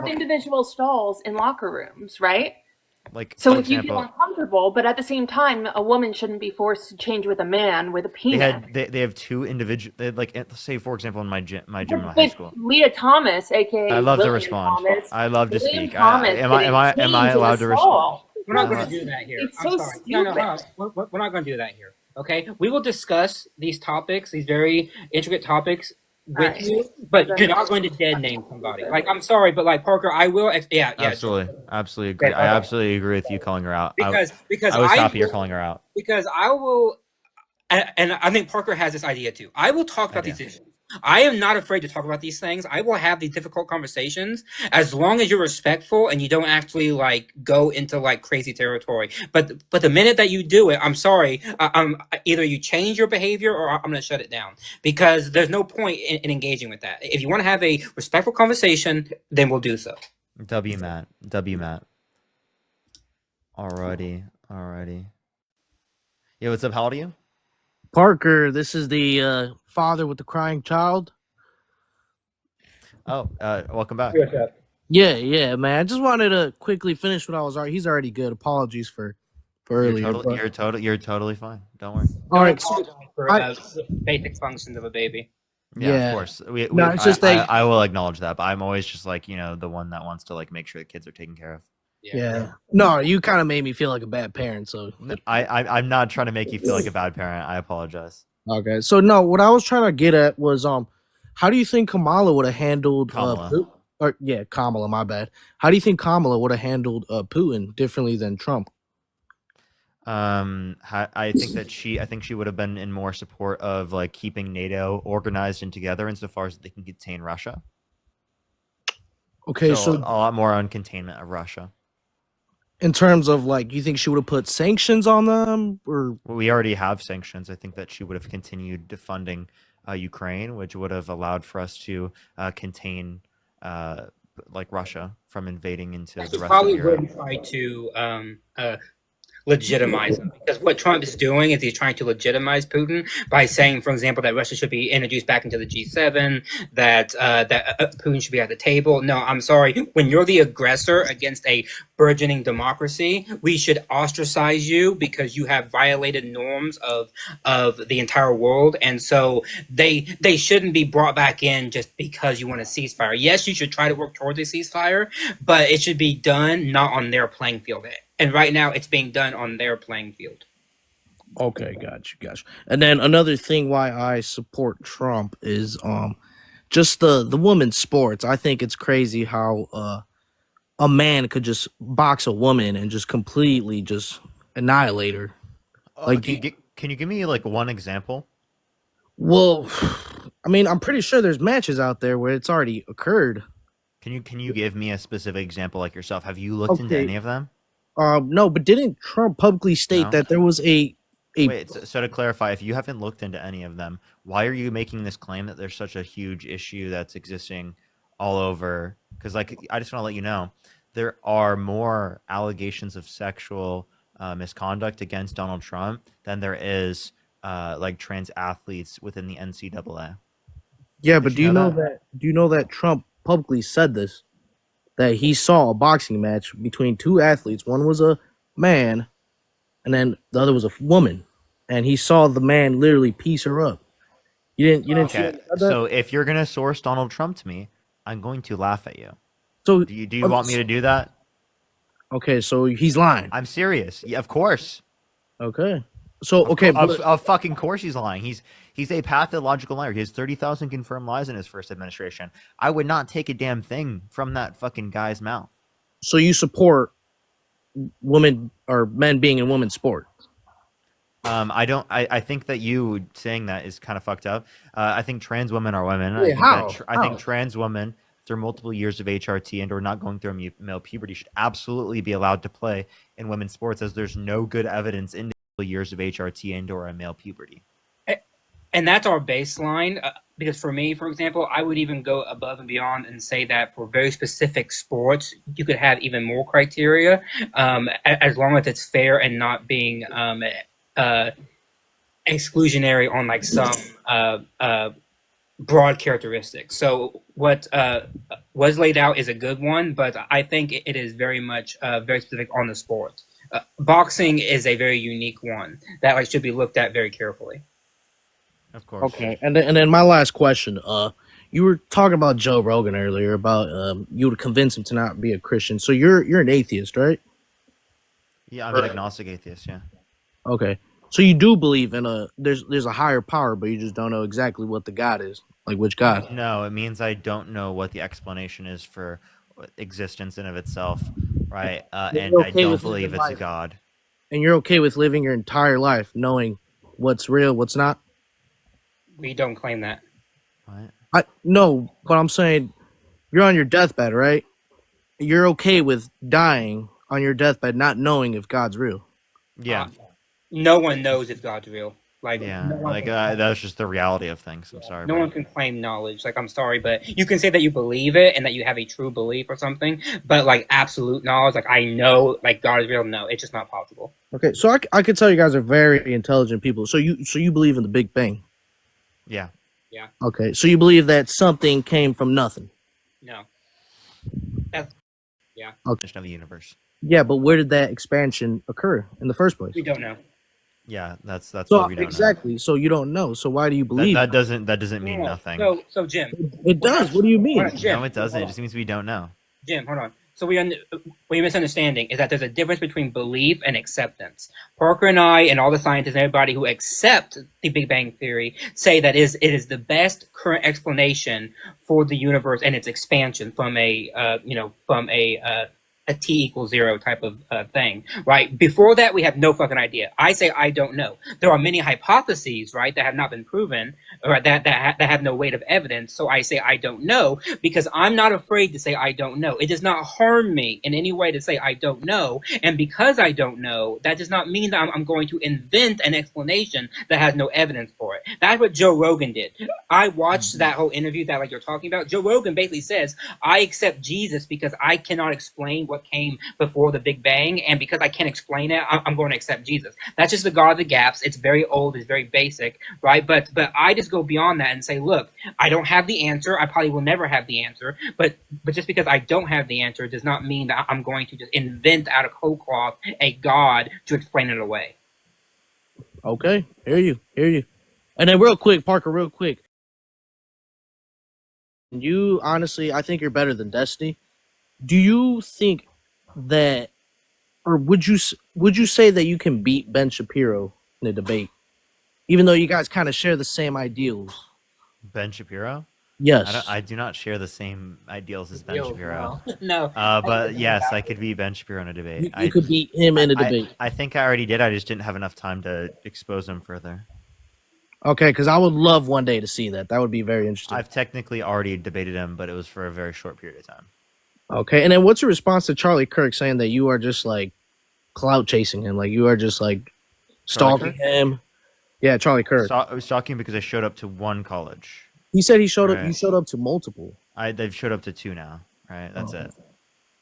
individual stalls in locker rooms, right? Like, so for if you example, feel uncomfortable, but at the same time, a woman shouldn't be forced to change with a man with a penis. they have two individual. Like, let's say for example, in my gym in high school. Leah Thomas, aka I love William to respond. Thomas, I love to William speak. Thomas Am I allowed to respond? We're not going to do that here. It's I'm so sorry. stupid. No. We're not going to do that here. Okay, we will discuss these topics, these very intricate topics, with you, but you're not going to dead name somebody. Like, I'm sorry, but like Parker, I will. Yeah. Absolutely agree. Okay, I absolutely agree with you calling her out. Because I was happy you're calling her out. Because I will, and I think Parker has this idea too. I will talk about these issues. I am not afraid to talk about these things. I will have these difficult conversations as long as you're respectful and you don't actually like go into like crazy territory. But the minute that you do it, I'm sorry. Either you change your behavior or I'm going to shut it down because there's no point in engaging with that. If you want to have a respectful conversation, then we'll do so. W Matt. Alrighty. Yeah, what's up? How old are you? Parker, this is the father with the crying child. Oh, welcome back. Yeah, man. I just wanted to quickly finish what I was already. He's already good. Apologies for earlier. You're totally fine. Don't worry. All right. For basic functions of a baby. Yeah, of course. It's just I will acknowledge that, but I'm always just like, the one that wants to like make sure the kids are taken care of. Yeah. No, you kind of made me feel like a bad parent. So I'm not trying to make you feel like a bad parent. I apologize. Okay. So no, what I was trying to get at was how do you think Kamala would have handled Kamala, my bad. How do you think Kamala would have handled Putin differently than Trump? I think she would have been in more support of like keeping NATO organized and together insofar as they can contain Russia. Okay, so a lot more on containment of Russia. In terms of like, you think she would have put sanctions on them, or we already have sanctions. I think that she would have continued funding Ukraine, which would have allowed for us to contain like Russia from invading into the rest of Europe. Wouldn't try to legitimize them, because what Trump is doing is he's trying to legitimize Putin by saying, for example, that Russia should be introduced back into the G7, that Putin should be at the table. No, I'm sorry. When you're the aggressor against a burgeoning democracy, we should ostracize you because you have violated norms of the entire world, and so they shouldn't be brought back in just because you want a ceasefire. Yes, you should try to work towards a ceasefire, but it should be done not on their playing field. And right now, it's being done on their playing field. Okay, got you. And then another thing why I support Trump is just the women's sports. I think it's crazy how a man could just box a woman and just completely just annihilate her. Like, can you give me like one example? Well, I mean, I'm pretty sure there's matches out there where it's already occurred. Can you give me a specific example like yourself? Have you looked into Okay. any of them? No, but didn't Trump publicly state No? that there was a Wait, so to clarify, if you haven't looked into any of them, why are you making this claim that there's such a huge issue that's existing all over? Because, like, I just want to let you know, there are more allegations of sexual misconduct against Donald Trump than there is like trans athletes within the NCAA. Yeah, Did but you do you know know that Trump publicly said this? That he saw a boxing match between two athletes. One was a man, and then the other was a woman, and he saw the man literally piece her up. You didn't see Okay, him said that? so if you're gonna source Donald Trump to me, I'm going to laugh at you. So Do you want me to do that? Okay, so he's lying. I'm serious. Yeah, of course. Okay. So okay, Of fucking course he's lying. He's a pathological liar. He has 30,000 confirmed lies in his first administration. I would not take a damn thing from that fucking guy's mouth. so you support women or men being in women's sport? I don't. I think that you saying that is kind of fucked up. I think trans women are women. Wait, how? I think trans women, through multiple years of HRT and or not going through male puberty, should absolutely be allowed to play in women's sports, as there's no good evidence in years of HRT and or a male puberty. And that's our baseline. Because for me, for example, I would even go above and beyond and say that for very specific sports, you could have even more criteria, as long as it's fair and not being exclusionary on like some broad characteristics. So what was laid out is a good one, but I think it is very much very specific on the sport. Boxing is a very unique one that like should be looked at very carefully. Of course. Okay, and then my last question. You were talking about Joe Rogan earlier about you would convince him to not be a Christian. So you're an atheist, right? Yeah, I'm an agnostic atheist. Yeah. Okay, so you do believe in there's a higher power, but you just don't know exactly what the God is, like which God. No, it means I don't know what the explanation is for existence in of itself, right? And I don't believe it's a God. And you're okay with living your entire life knowing what's real, what's not? We don't claim that. What? No, but I'm saying you're on your deathbed, right? You're okay with dying on your deathbed, not knowing if God's real. Yeah. No one knows if God's real. Like, Yeah, no one like can- that's just the reality of things. I'm sorry. no bro. one can claim knowledge. Like, I'm sorry, but you can say that you believe it and that you have a true belief or something. But like absolute knowledge, like I know, like God is real. No, it's just not possible. Okay, so I could tell you guys are very intelligent people. So you believe in the Big Bang. Yeah. Okay, so you believe that something came from nothing. No. That's Definition of the universe. Yeah, but where did that expansion occur in the first place? we don't know. Yeah, that's So what we don't exactly. So you don't know. So why do you know. believe? That doesn't mean No. nothing. So Jim, It does. What do you mean? Hold on, Jim. No, it doesn't. It just means we don't know. Jim, hold on. So what you're misunderstanding is that there's a difference between belief and acceptance. Parker and I and all the scientists and everybody who accept the Big Bang Theory say that it is the best current explanation for the universe and its expansion from a t equals 0 type of thing, right? Before that, we have no fucking idea. I say I don't know. There are many hypotheses, right, that have not been proven, or that have no weight of evidence. So I say I don't know because I'm not afraid to say I don't know. It does not harm me in any way to say I don't know. And because I don't know, that does not mean that I'm going to invent an explanation that has no evidence for it. That's what Joe Rogan did. I watched that whole interview that like you're talking about. Joe Rogan basically says, I accept Jesus because I cannot explain what came before the Big Bang, and because I can't explain it, I'm going to accept Jesus. That's just the God of the gaps. It's very old, it's very basic, right? But I just go beyond that and say, look, I don't have the answer. I probably will never have the answer, but just because I don't have the answer does not mean that I'm going to just invent out of whole cloth a God to explain it away. Okay, hear you. And then real quick, Parker, real quick. You honestly, I think you're better than Destiny. Do you think that, or would you say that you can beat Ben Shapiro in a debate, even though you guys kind of share the same ideals? Ben Shapiro? Yes. I do not share the same ideals as Ben Shapiro. No. But yes, I could beat Ben Shapiro in a debate. You could beat him in a debate. I think I already did. I just didn't have enough time to expose him further. Okay, because I would love one day to see that. That would be very interesting. I've technically already debated him, but it was for a very short period of time. Okay, and then what's your response to Charlie Kirk saying that you are just like clout chasing him, like you are just like stalking Kirk? him? Yeah, Charlie Kirk. I was shocking because I showed up to one college. He said he showed up. Right. You showed up to multiple. They've showed up to 2 now. Right, that's it.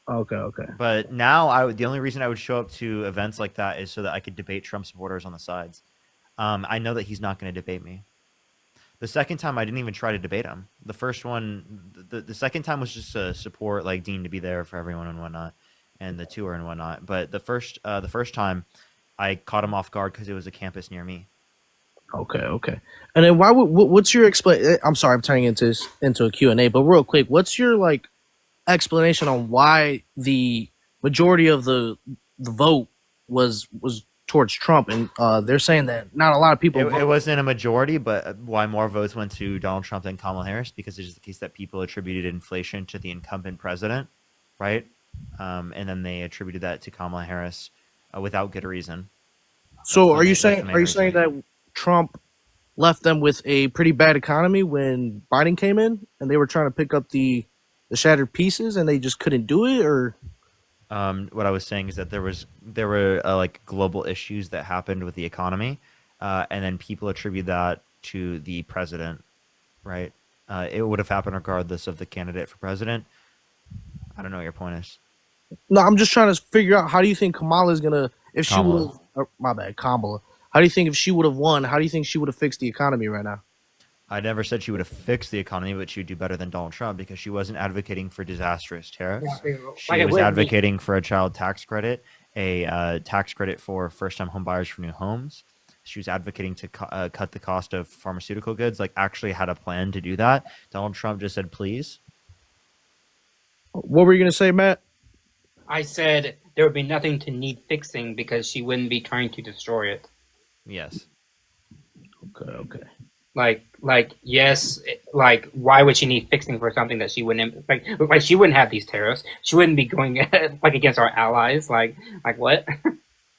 Okay. But now the only reason I would show up to events like that is so that I could debate Trump supporters on the sides. I know that he's not going to debate me. The second time I didn't even try to debate him. The first one, the second time was just to support like Dean to be there for everyone and whatnot, and the tour and whatnot. But the first time, I caught him off guard because it was a campus near me. Okay. And then what's your explain? I'm sorry, I'm turning into a Q&A, but real quick, what's your like explanation on why the majority of the vote was towards Trump, and they're saying that not a lot of people. It wasn't a majority, but why more votes went to Donald Trump than Kamala Harris? Because it's just the case that people attributed inflation to the incumbent president, right? And then they attributed that to Kamala Harris without good reason. So are you saying that Trump left them with a pretty bad economy when Biden came in, and they were trying to pick up the shattered pieces, and they just couldn't do it, or? What I was saying is that there were like global issues that happened with the economy, and then people attribute that to the president, right? It would have happened regardless of the candidate for president. I don't know what your point is. No, I'm just trying to figure out, how do you think Kamala is gonna, if she would have, my bad, Kamala. How do you think if she would have won, how do you think she would have fixed the economy right now? I never said she would have fixed the economy, but she would do better than Donald Trump because she wasn't advocating for disastrous tariffs. She was advocating for a child tax credit, a tax credit for first-time home buyers for new homes. She was advocating to cut the cost of pharmaceutical goods, like actually had a plan to do that. Donald Trump just said, please. What were you going to say, Matt? I said there would be nothing to need fixing because she wouldn't be trying to destroy it. Yes. Okay. Like yes, like why would she need fixing for something that she wouldn't like she wouldn't have these tariffs. She wouldn't be going like against our allies. Like what?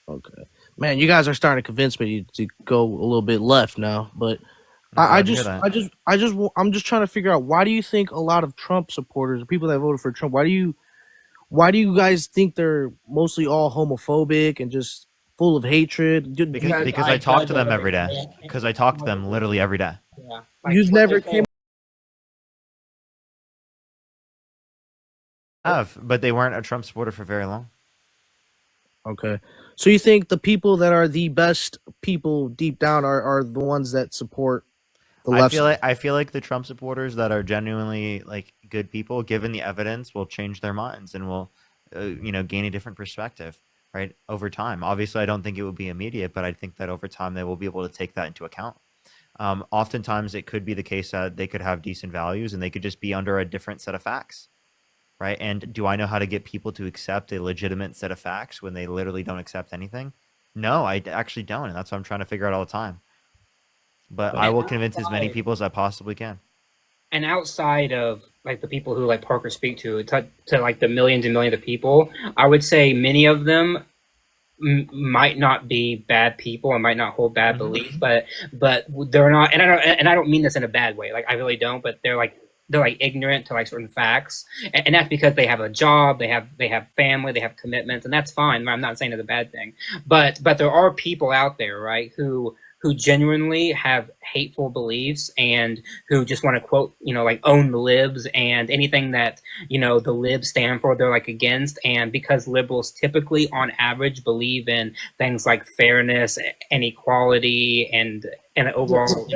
Okay, man, you guys are starting to convince me to go a little bit left now, but I'm just trying to figure out, why do you think a lot of Trump supporters, people that voted for Trump, why do you guys think they're mostly all homophobic and just full of hatred? Because I talk to them every day. Because I talk to them literally every day. Yeah. You've never came. But they weren't a Trump supporter for very long. Okay, so you think the people that are the best people deep down are the ones that support the left? I feel like the Trump supporters that are genuinely like good people, given the evidence, will change their minds and will, gain a different perspective, right, over time. Obviously, I don't think it will be immediate, but I think that over time they will be able to take that into account. Oftentimes, it could be the case that they could have decent values and they could just be under a different set of facts, right? And do I know how to get people to accept a legitimate set of facts when they literally don't accept anything? No, I actually don't, and that's what I'm trying to figure out all the time. But I will convince as many people as I possibly can. And outside of like the people who like Parker speak to like the millions and millions of people, I would say many of them might not be bad people and might not hold bad beliefs, but they're not, and I don't mean this in a bad way, like I really don't, but they're ignorant to like certain facts, and that's because they have a job, they have family, they have commitments, and that's fine. I'm not saying it's a bad thing, but there are people out there, right, who genuinely have hateful beliefs and who just want to quote, like own the libs and anything that, the libs stand for, they're like against. And because liberals typically on average believe in things like fairness and equality and overall,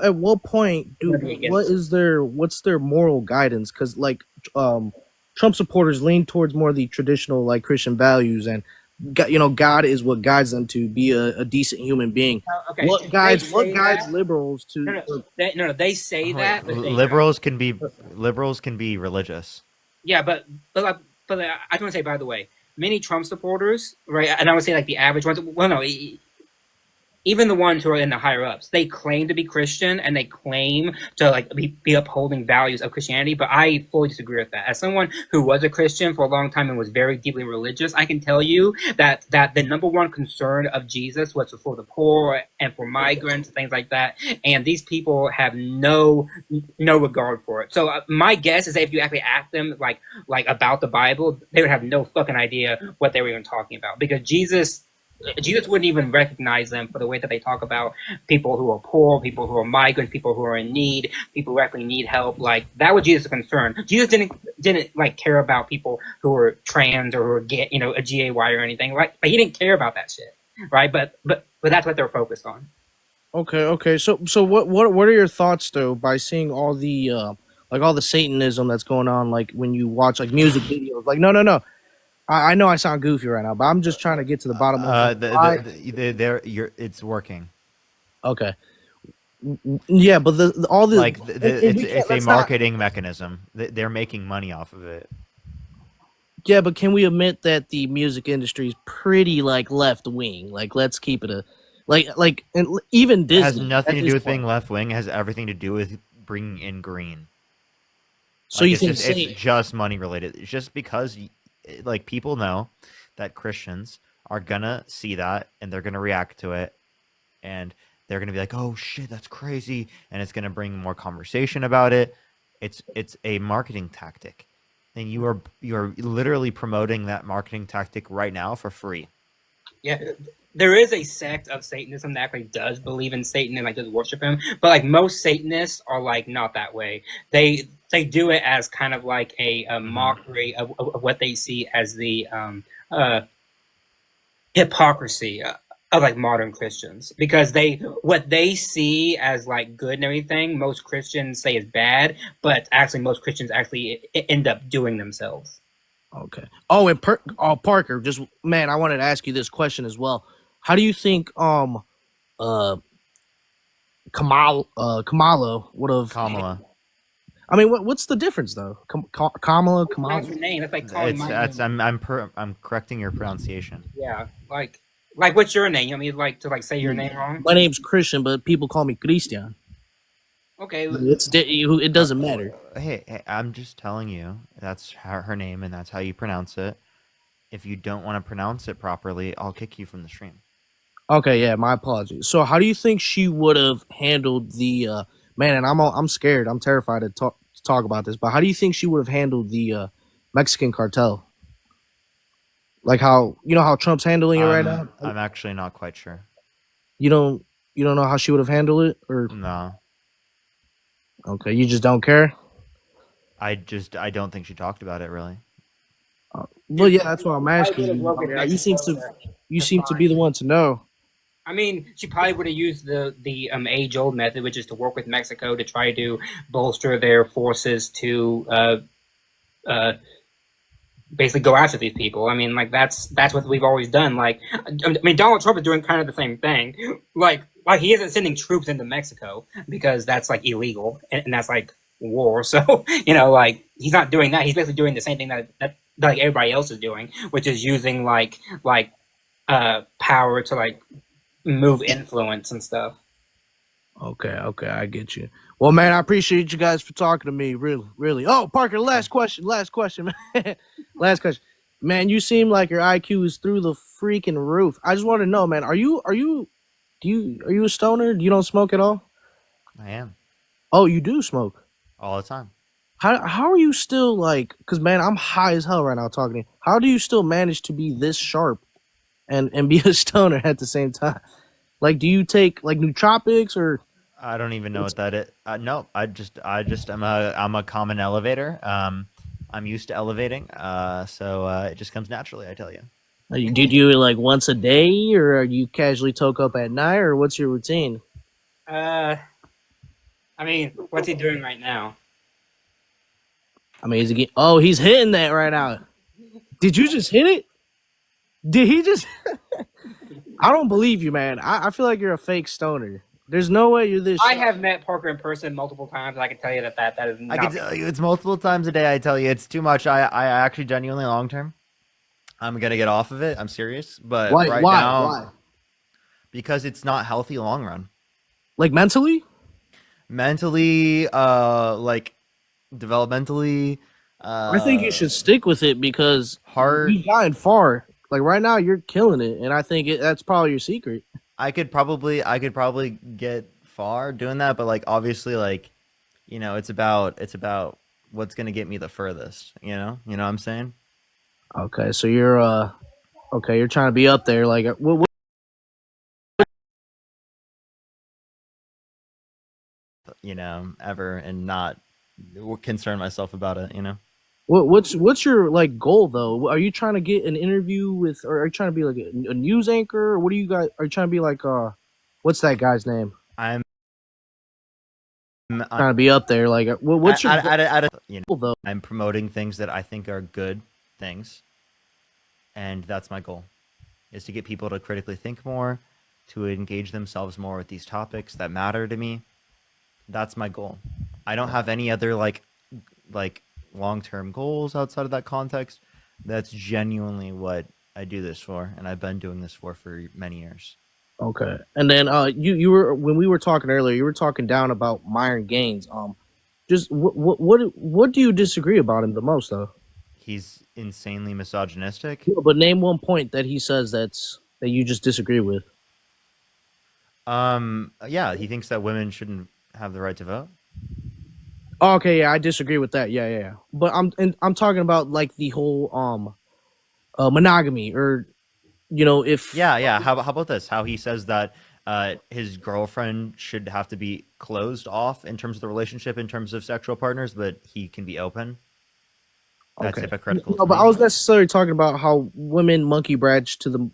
at what point what's their moral guidance? Because like Trump supporters lean towards more of the traditional like Christian values, and God is what guides them to be a decent human being. Okay. What guides liberals to? They say that. But liberals can be religious. Yeah, but I just want to say, by the way, many Trump supporters, right? And I would say like the average ones. Well, no, even the ones who are in the higher ups, they claim to be Christian and they claim to like be upholding values of Christianity. But I fully disagree with that. As someone who was a Christian for a long time and was very deeply religious, I can tell you that the number one concern of Jesus was for the poor and for migrants and things like that. And these people have no regard for it. So my guess is that if you actually ask them like about the Bible, they would have no fucking idea what they were even talking about, because Jesus wouldn't even recognize them for the way that they talk about people who are poor, people who are migrants, people who are in need, people who actually need help. Like, that was Jesus' concern. Jesus didn't like care about people who were trans or who were gay, a GAY or anything. Like he didn't care about that shit, right? But that's what they're focused on. Okay. So what are your thoughts though by seeing all the like all the Satanism that's going on, like when you watch like music videos? Like no. I know I sound goofy right now, but I'm just trying to get to the bottom of why. It's working. Okay. Yeah, but all the like it's a marketing mechanism. They're making money off of it. Yeah, but can we admit that the music industry is pretty like left wing? Like, let's keep it a like, and even Disney It has nothing to do with being point. left wing. It has everything to do with bringing in green. So you think it's just money related? It's just because like people know that Christians are gonna see that and they're gonna react to it, and they're gonna be like, "Oh shit, that's crazy," and it's gonna bring more conversation about it. It's a marketing tactic, and you are literally promoting that marketing tactic right now for free. Yeah, there is a sect of Satanism that actually does believe in Satan and like does worship him, but like most Satanists are like not that way. They do it as kind of like a mockery of what they see as the hypocrisy of like modern Christians, because what they see as like good and everything, most Christians say is bad, but actually most Christians actually end up doing themselves. Okay. Oh, and Parker, just man, I wanted to ask you this question as well. How do you think Kamala would have? Kamala. I mean, what's the difference though? Kamala. That's her name. That's like calling my name. I'm correcting your pronunciation. Yeah, like what's your name? You want me like to say your name wrong? My name's Christian, but people call me Christian. Okay, it doesn't matter. Hey, I'm just telling you that's her name and that's how you pronounce it. If you don't want to pronounce it properly, I'll kick you from the stream. Okay, yeah, my apologies. So, how do you think she would have handled the man? And I'm scared. I'm terrified to talk about this. But how do you think she would have handled the Mexican cartel? Like how how Trump's handling it right now? I'm actually not quite sure. You don't know how she would have handled it, or no? Okay, you just don't care. I don't think she talked about it really. Well, yeah, that's why I'm asking you. You seem to be the one to know. I mean, she probably would have used the age-old method, which is to work with Mexico to try to bolster their forces to basically go after these people. I mean, like that's what we've always done. Like, I mean, Donald Trump is doing kind of the same thing. Like he isn't sending troops into Mexico because that's like illegal and that's like war. So like he's not doing that. He's basically doing the same thing that like everybody else is doing, which is using like power to like move influence and stuff. Okay, I get you. Well, man, I appreciate you guys for talking to me. Really. Oh, Parker, last question, man. Last question. Man, you seem like your IQ is through the freaking roof. I just want to know, man, are you a stoner? You don't smoke at all? I am. Oh, you do smoke? All the time. How are you still like, because man, I'm high as hell right now talking to you. How do you still manage to be this sharp and be a stoner at the same time? Like, do you take like nootropics or? I don't even know what that is. No, I'm a common elevator. I'm used to elevating. So it just comes naturally, I tell you. Do you do it like once a day, or are you casually toke up at night, or what's your routine? I mean, what's he doing right now? I mean, he's hitting that right now. Did you just hit it? Did he just? I don't believe you, man. I feel like you're a fake stoner. There's no way you're this. I have met Parker in person multiple times. I can tell you that is not. I can tell you it's multiple times a day. I tell you it's too much. I actually genuinely long term, I'm gonna get off of it. I'm serious, but why? because it's not healthy long run. Like mentally? Mentally, like developmentally, I think you should stick with it because heart. you've gotten far. Like right now, you're killing it, and I think that's probably your secret. I could probably get far doing that, but like obviously, like it's about what's gonna get me the furthest. You know what I'm saying? Okay, so you're okay. You're trying to be up there. Like what? Ever and not concern myself about it. What's your like goal though? Are you trying to get an interview with, or are you trying to be like a news anchor? Or what do you guys? Are you trying to be like what's that guy's name? I'm Trying to be up there. Like what's your goal though? I'm promoting things that I think are good things, and that's my goal, is to get people to critically think more, to engage themselves more with these topics that matter to me. That's my goal. I don't have any other like long-term goals outside of that context. That's genuinely what I do this for, and I've been doing this for many years. Okay, and then you were, when we were talking earlier, you were talking down about Myron Gaines. Just what do you disagree about him the most though? He's insanely misogynistic. Yeah, but name one point that he says that you just disagree with. Yeah, he thinks that women shouldn't have the right to vote. Oh, okay, yeah, I disagree with that. Yeah. But I'm talking about like the whole monogamy, or if Yeah. How about this? How he says that his girlfriend should have to be closed off in terms of the relationship, in terms of sexual partners, but he can be open. That's hypocritical. No, but I was necessarily talking about how women monkey branch to the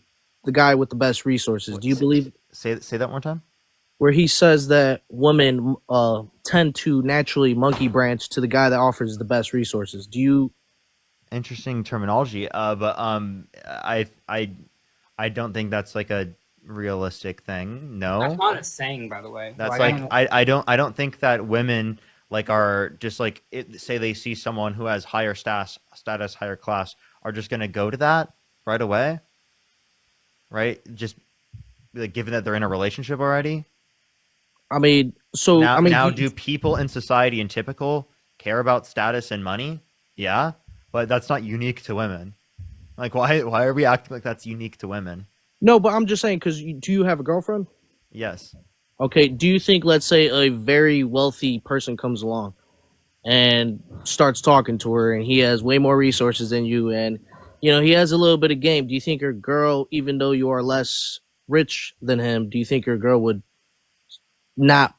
guy with the best resources. Do you believe? Say that one more time. Where he says that women tend to naturally monkey branch to the guy that offers the best resources. Do you? Interesting terminology. But I don't think that's like a realistic thing. No, That's not a saying, by the way. that's Like, I don't think that women like are just like say they see someone who has higher status, higher class, are just gonna go to that right away, right? Just like, given that they're in a relationship already. I mean, so now do people in society in typical care about status and money? Yeah, but that's not unique to women. Like, why are we acting like that's unique to women? No, but I'm just saying, because do you have a girlfriend? Yes. Okay, do you think, let's say, a very wealthy person comes along and starts talking to her, and he has way more resources than you, and he has a little bit of game? Do you think your girl, even though you are less rich than him, do you think your girl would not,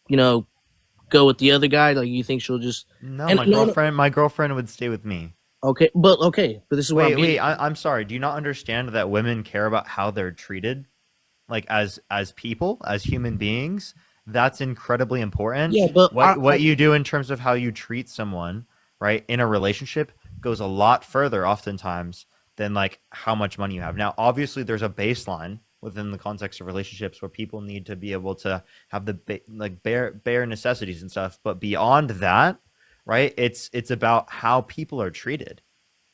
go with the other guy? Like, you think she'll just my girlfriend would stay with me. Okay, but this is what I'm sorry. Do you not understand that women care about how they're treated, like as people, as human beings? That's incredibly important. Yeah, but what you do in terms of how you treat someone, right, in a relationship goes a lot further, oftentimes, than like how much money you have. Now, obviously, there's a baseline within the context of relationships where people need to be able to have the bare necessities and stuff. But beyond that, right, it's about how people are treated,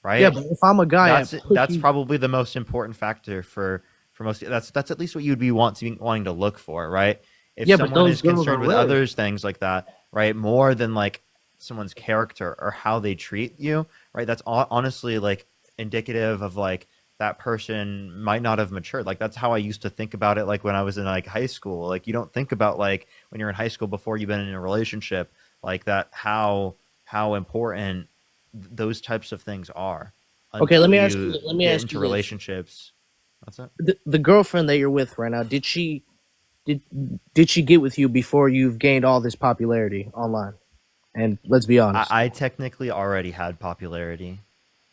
right? Yeah, but if I'm a guy, that's probably the most important factor for most. That's at least what you'd be wanting to look for, right? If someone is concerned with others, things like that, right, more than like someone's character or how they treat you, right? That's honestly like indicative of like that person might not have matured. Like, that's how I used to think about it. Like when I was in like high school, like you don't think about like when you're in high school before you've been in a relationship, like that, how important those types of things are. Okay, let me ask you into relationships. What's that? The girlfriend that you're with right now, did she get with you before you've gained all this popularity online? And let's be honest, I technically already had popularity.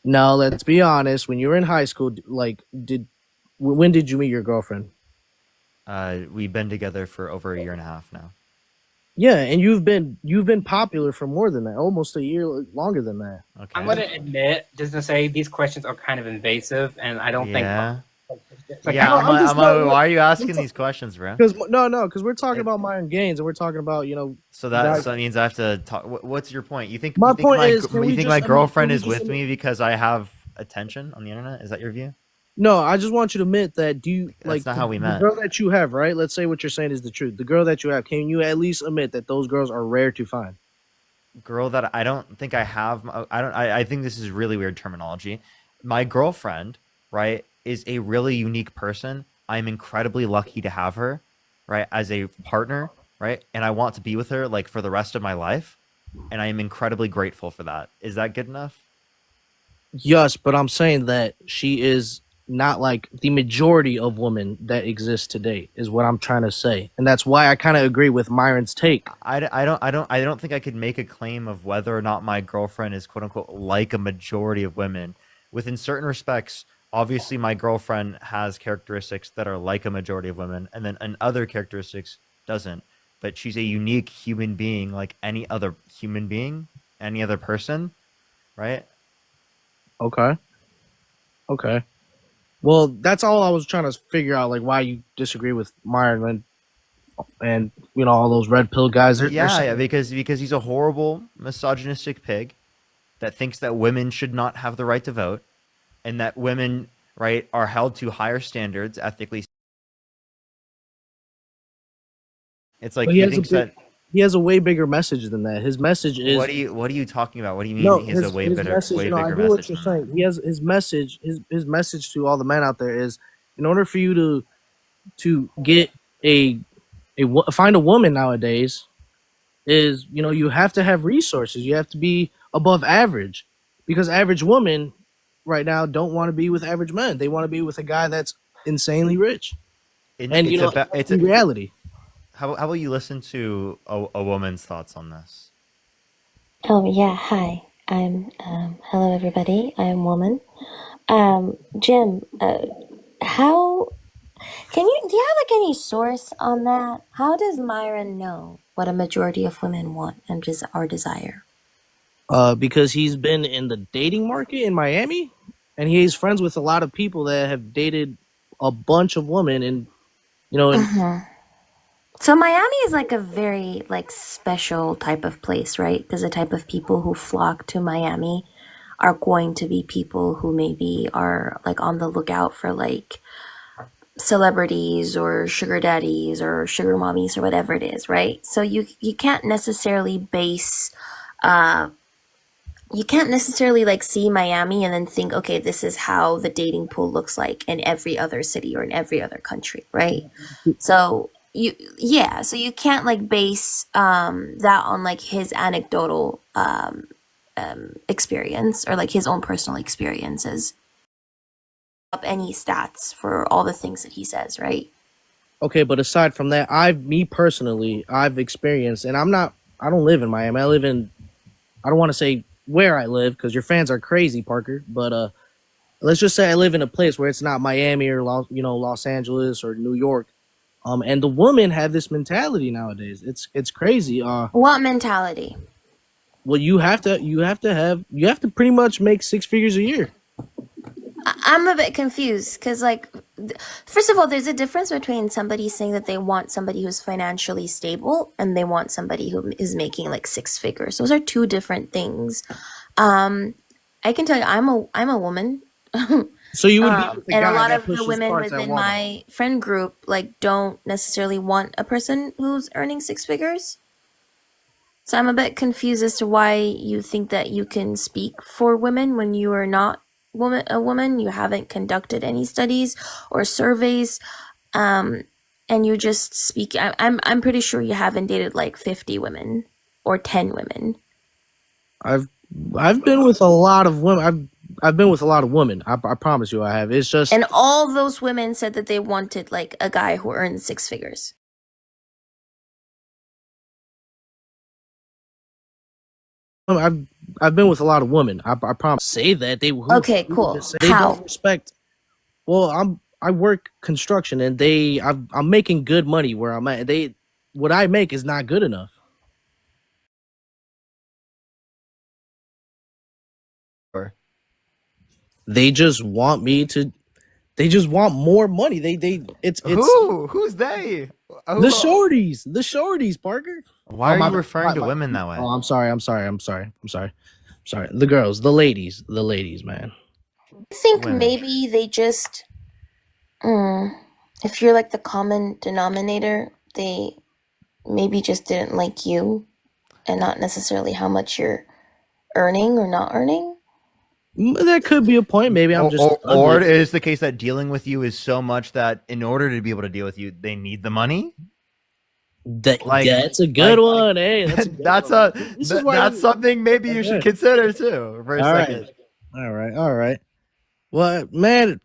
No, let's be honest. When you were in high school, like, when did you meet your girlfriend? We've been together for over a year and a half now. Yeah, and you've been popular for more than that, almost a year longer than that. Okay. I'm gonna admit, just to say, these questions are kind of invasive, and I don't think. Why are you asking these questions, bro? Because we're talking about Myron Gaines, and we're talking about So that means I have to talk. What's your point? You think my girlfriend is with me because I have attention on the internet? Is that your view? No, I just want you to admit that. Do you That's not how we the met. girl that you have, right? Let's say what you're saying is the truth. The girl that you have, can you at least admit that those girls are rare to find? Girl that I don't think I have. I think this is really weird terminology. My girlfriend, right, is a really unique person. I'm incredibly lucky to have her, right, as a partner, right, and I want to be with her like for the rest of my life, and I am incredibly grateful for that. Is that good enough? Yes, but I'm saying that she is not like the majority of women that exist today, is what I'm trying to say, and that's why I kind of agree with Myron's take. I don't think I could make a claim of whether or not my girlfriend is quote unquote like a majority of women. Within certain respects, obviously my girlfriend has characteristics that are like a majority of women, and then in other characteristics doesn't. But she's a unique human being like any other human being, any other person, right? Okay, okay. Well, that's all I was trying to figure out, like why you disagree with Myron and all those red pill guys. They're Yeah, yeah, saying, because he's a horrible misogynistic pig that thinks that women should not have the right to vote and that women, right, are held to higher standards ethically. It's like but he thinks that. he has a way bigger message than that. His message is What are you talking about? What do you mean no, he has a his message. way I bigger hear what message you're than that? saying. He has his message. His message to all the men out there is, in order for you to get find a woman nowadays, is you have to have resources. You have to be above average, because average women right now don't want to be with average men. They want to be with a guy that's insanely rich, and It's about that's the reality. how about you listen to a woman's thoughts on this? Oh, yeah, hi. Hello everybody. I'm woman. Jim, how, do you have like any source on that? How does Myron know what a majority of women want and or desire? Because he's been in the dating market in Miami, and he's friends with a lot of people that have dated a bunch of women, and and hmm So Miami is like a very like special type of place, right? Because the type of people who flock to Miami are going to be people who maybe are like on the lookout for like celebrities or sugar daddies or sugar mommies or whatever it is, right? So you can't necessarily base uh you can't necessarily like see Miami and then think, okay, this is how the dating pool looks like in every other city or in every other country, right? So so you can't like base that on like his anecdotal experience or like his own personal experiences up any stats for all the things that he says, right? okay, but aside from that, me personally, I've experienced, and I don't live in Miami. I don't want to say where I live because your fans are crazy, Parker. But let's just say I live in a place where it's not Miami or Los Angeles or New York. And the women have this mentality nowadays. It's crazy. What mentality? Well, you have to pretty much make 6 figures a year. I'm a bit confused because, like, first of all, there's a difference between somebody saying that they want somebody who's financially stable and they want somebody who is making like 6 figures. Those are two different things. I can tell you, I'm a woman. So you would be with a And a guy lot that of the pushes women carts at within Walmart. my friend group like don't necessarily want a person who's earning 6 figures. So I'm a bit confused as to why you think that you can speak for women when you are not a woman. You haven't conducted any studies or surveys, and you just speak. I'm pretty sure you haven't dated like 50 women or 10 women. I've been with a lot of women. I've been with a lot of women. I promise you, I have. It's just And all those women said that they wanted like a guy who earned 6 figures. I've been with a lot of women. I promise. Say that they Okay, cool. they How? don't respect. Well, I work construction, and I'm making good money where I'm at. What I make is not good enough. They just want me to. They just want more money. It's Who's they? the shorties, Parker. Why are my you bad. referring to women that way? Oh, I'm sorry. The girls, the ladies, man. I think women. maybe they just, if you're like the common denominator, they maybe just didn't like you and not necessarily how much you're earning or not earning. That could be a point. Maybe I'm just Or it ugly. is the case that dealing with you is so much that in order to be able to deal with you, they need the money. Like That's a good one. Hey, that's a good that's one. This is why that's something maybe you should Okay. consider too for a All right. second. All right. Well, man,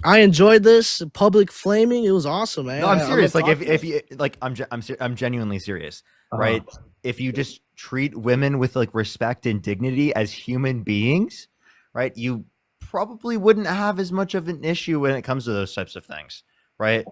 I enjoyed this public flaming. It was awesome, man. No, I'm I serious. love Like talking if to you like, I'm genuinely serious, you. right? If you just treat women with like respect and dignity as human beings, right? You probably wouldn't have as much of an issue when it comes to those types of things, right?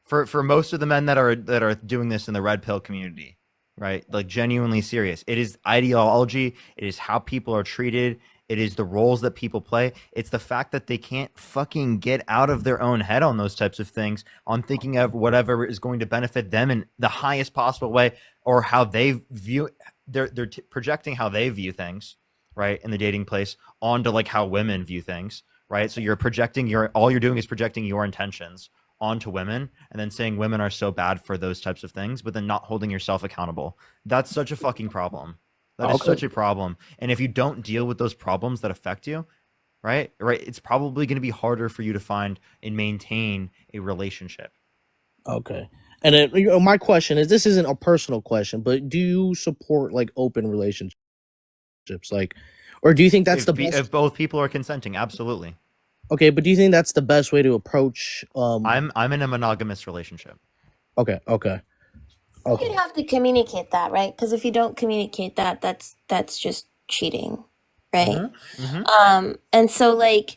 For most of the men that are doing this in the red pill community, right? Like genuinely serious. It is ideology, it is how people are treated, it is the roles that people play. It's the fact that they can't fucking get out of their own head on those types of things, on thinking of whatever is going to benefit them in the highest possible way, or how they view they're projecting how they view things, right, in the dating place onto like how women view things, right? So you're projecting all you're doing is projecting your intentions onto women and then saying women are so bad for those types of things, but then not holding yourself accountable. That's such a fucking problem. That is such a problem. And if you don't deal with those problems that affect you, right, it's probably going to be harder for you to find and maintain a relationship. Okay. And then my question is, this isn't a personal question, but do you support like open relationships, like, or do you think that's the best? If both people are consenting, absolutely. Okay, but do you think that's the best way to approach? I'm in a monogamous relationship. Okay. You'd have to communicate that, right? Because if you don't communicate that, that's just cheating, right? And so like,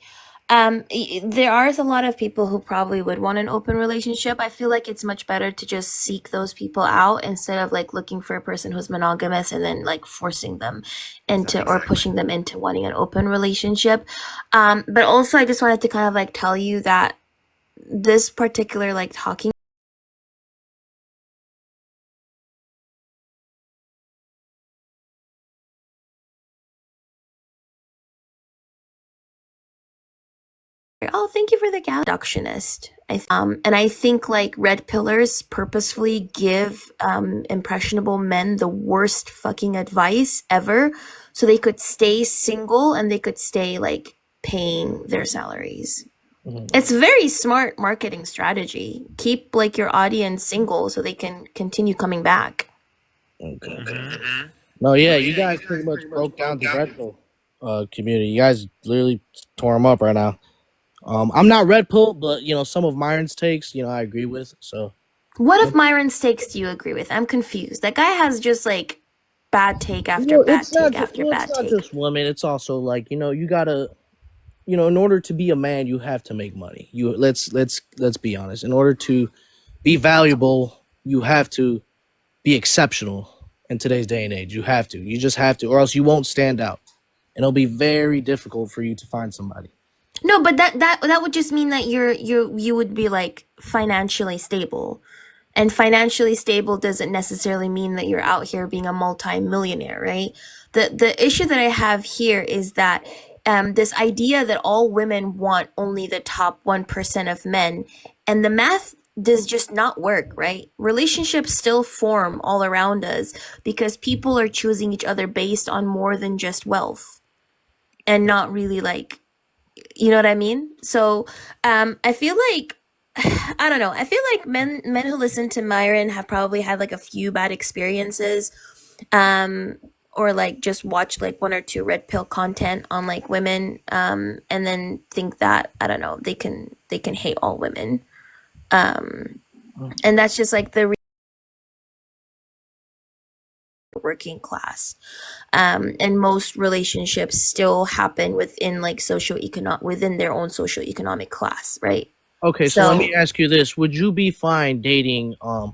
there are a lot of people who probably would want an open relationship. I feel like it's much better to just seek those people out instead of like looking for a person who's monogamous and then like forcing them into or pushing them into wanting an open relationship. But also I just wanted to kind of like tell you that this particular like talking oh, thank you for the gal reductionist. And I think like red pillars purposefully give impressionable men the worst fucking advice ever, so they could stay single and they could stay like paying their salaries. It's a very smart marketing strategy. Keep like your audience single so they can continue coming back. Okay. No, yeah, you guys pretty much broke down the red pill community. You guys literally tore them up right now. I'm not red pill, but some of Myron's takes, I agree with. So What if Myron's takes do you agree with? I'm confused. That guy has just like bad take after bad it's not take after it's bad not take. just women. It's also like you gotta, in order to be a man, you have to make money. Let's be honest. In order to be valuable, you have to be exceptional in today's day and age. You have to. You just have to, or else you won't stand out, and it'll be very difficult for you to find somebody. No, but that would just mean that you would be like financially stable. And financially stable doesn't necessarily mean that you're out here being a multi-millionaire, right? The issue that I have here is that this idea that all women want only the top 1% of men, and the math does just not work, right? Relationships still form all around us because people are choosing each other based on more than just wealth and not really like, you know what I mean? So I feel like I don't know. I feel like men who listen to Myron have probably had like a few bad experiences, or like just watch like one or two red pill content on like women, and then think that I don't know they can hate all women, and that's just like the working class, and most relationships still happen within like within their own socioeconomic class, right? Okay, so let me ask you this: would you be fine dating and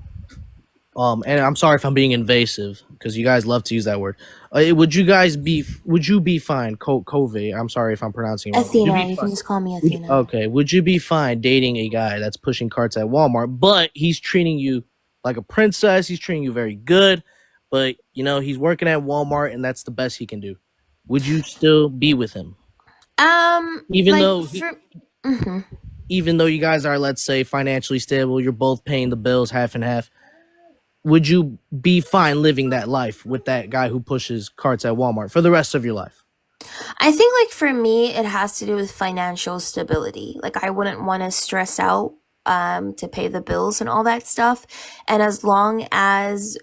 I'm sorry if I'm being invasive because you guys love to use that word. Would you be fine, Cove? I'm sorry if I'm pronouncing it wrong. Athena, you can just call me Athena. Okay, would you be fine dating a guy that's pushing carts at Walmart, but he's treating you like a princess? He's treating you very good, but he's working at Walmart and that's the best he can do. Would you still be with him? Even like though for. Mhm. even though you guys are, let's say, financially stable, you're both paying the bills half and half. Would you be fine living that life with that guy who pushes carts at Walmart for the rest of your life? I think like for me it has to do with financial stability. Like I wouldn't want to stress out to pay the bills and all that stuff. And as long as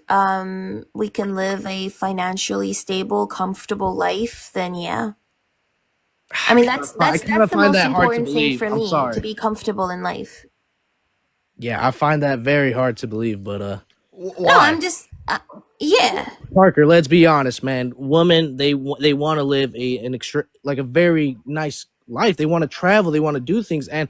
we can live a financially stable, comfortable life, then yeah. I mean that's I that's kind of that's the find most that hard to important thing believe. for I'm me, to sorry. be comfortable in life. Yeah, I find that very hard to believe, but No, Why? I'm just yeah. Parker, let's be honest, man. Women, they want to live like a very nice life. They want to travel. They want to do things. And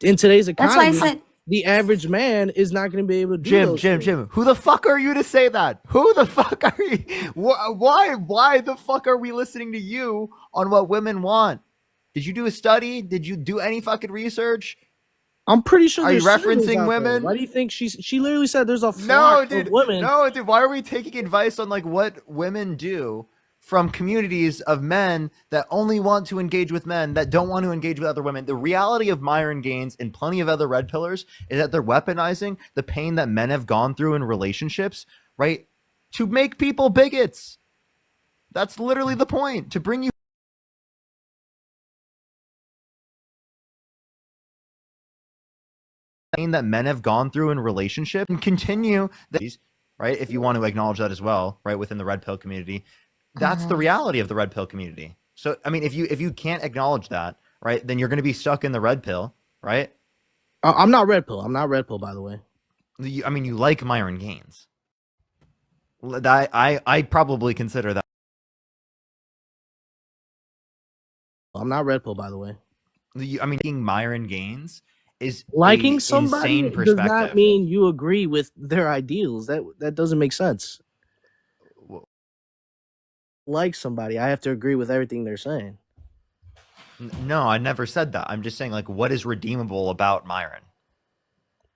in today's That's why I economy, said the average man is not going to be able to do those things. Jim, who the fuck are you to say that? Who the fuck are you? Why the fuck are we listening to you on what women want? Did you do a study? Did you do any fucking research? I'm pretty sure Are you there's surveys referencing out there. women? Why do you think she literally said there's a No, flock of dude. women? No, dude. Why are we taking advice on like what women do from communities of men that only want to engage with men that don't want to engage with other women? The reality of Myron Gaines and plenty of other red pillars is that they're weaponizing the pain that men have gone through in relationships, right? To make people bigots. That's literally the point. To bring you pain that men have gone through in relationship and continue these, right? If you want to acknowledge that as well, right, within the red pill community, that's the reality of the red pill community. So, I mean, if you can't acknowledge that, right, then you're going to be stuck in the red pill, right? I'm not red pill. I'm not red pill, by the way. I mean, you like Myron Gaines. I probably consider that. I'm not red pill, by the way. I mean, liking Myron Gaines is Liking a somebody insane does not perspective. mean you agree with their ideals. That doesn't make sense. Like somebody, I have to agree with everything they're saying. No, I never said that. I'm just saying, like, what is redeemable about Myron?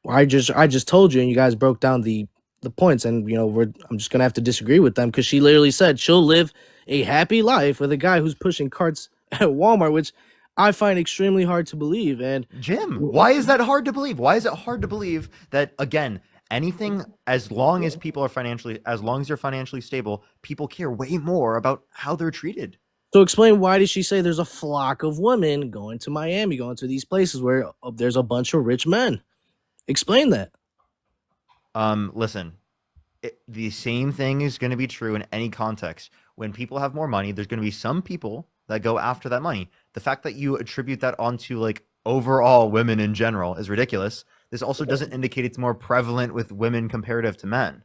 I just told you, and you guys broke down the points, and I'm just gonna have to disagree with them because she literally said she'll live a happy life with a guy who's pushing carts at Walmart, which I find extremely hard to believe. And Jim, why is that hard to believe? Why is it hard to believe that, again, anything, as long as you're financially stable, people care way more about how they're treated? so explain, why did she say there's a flock of women going to Miami, going to these places where there's a bunch of rich men? Explain that. Listen, the same thing is going to be true in any context. When people have more money, there's going to be some people that go after that money. The fact that you attribute that onto like overall women in general is ridiculous. This also doesn't indicate it's more prevalent with women comparative to men.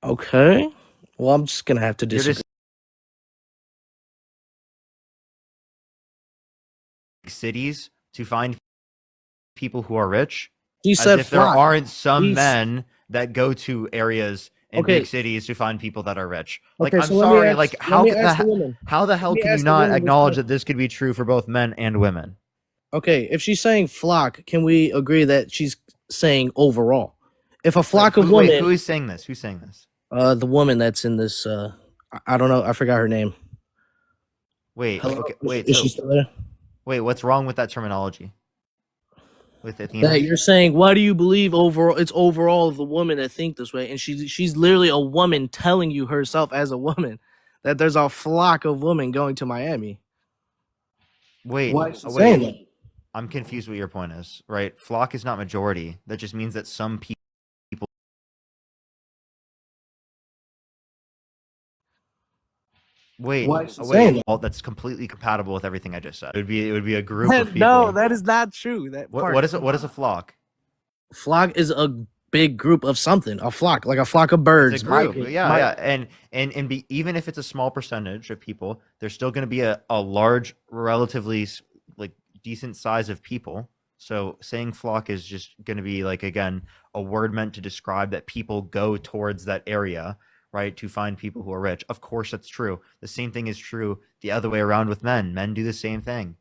Okay. Well, I'm just gonna have to You're disagree. just cities to find people who are rich, She as said if there flock. aren't some He's- men that go to areas in Okay. big cities to find people that are rich. Like, Okay, I'm so let me sorry, ask- like let how me could ask the the, woman. how the hell Let me can you ask the not woman this acknowledge question. that this could be true for both men and women? Okay, if she's saying flock, can we agree that she's saying overall? If a flock of women, Who is saying this? Who's saying this? the woman that's in this, I don't know, I forgot her name. Wait, Hello? okay, wait, Is so she still there? wait, what's wrong with that terminology? With Athena? That you're saying, why do you believe overall? It's overall the woman that think this way, and she's literally a woman telling you herself as a woman that there's a flock of women going to Miami. Wait, Why is she saying that? I'm confused what your point is, right? Flock is not majority. That just means that some people. Wait, Why is she saying that? well, that's completely compatible with everything I just said. It would be a group of people. No, that is not true. What is a flock? Flock is a big group of something. A flock, like a flock of birds. It's a group, yeah. And even if it's a small percentage of people, there's still going to be a large, relatively like decent size of people. So saying flock is just going to be like, again, a word meant to describe that people go towards that area, right, to find people who are rich. Of course, that's true. The same thing is true the other way around with men. Men do the same thing.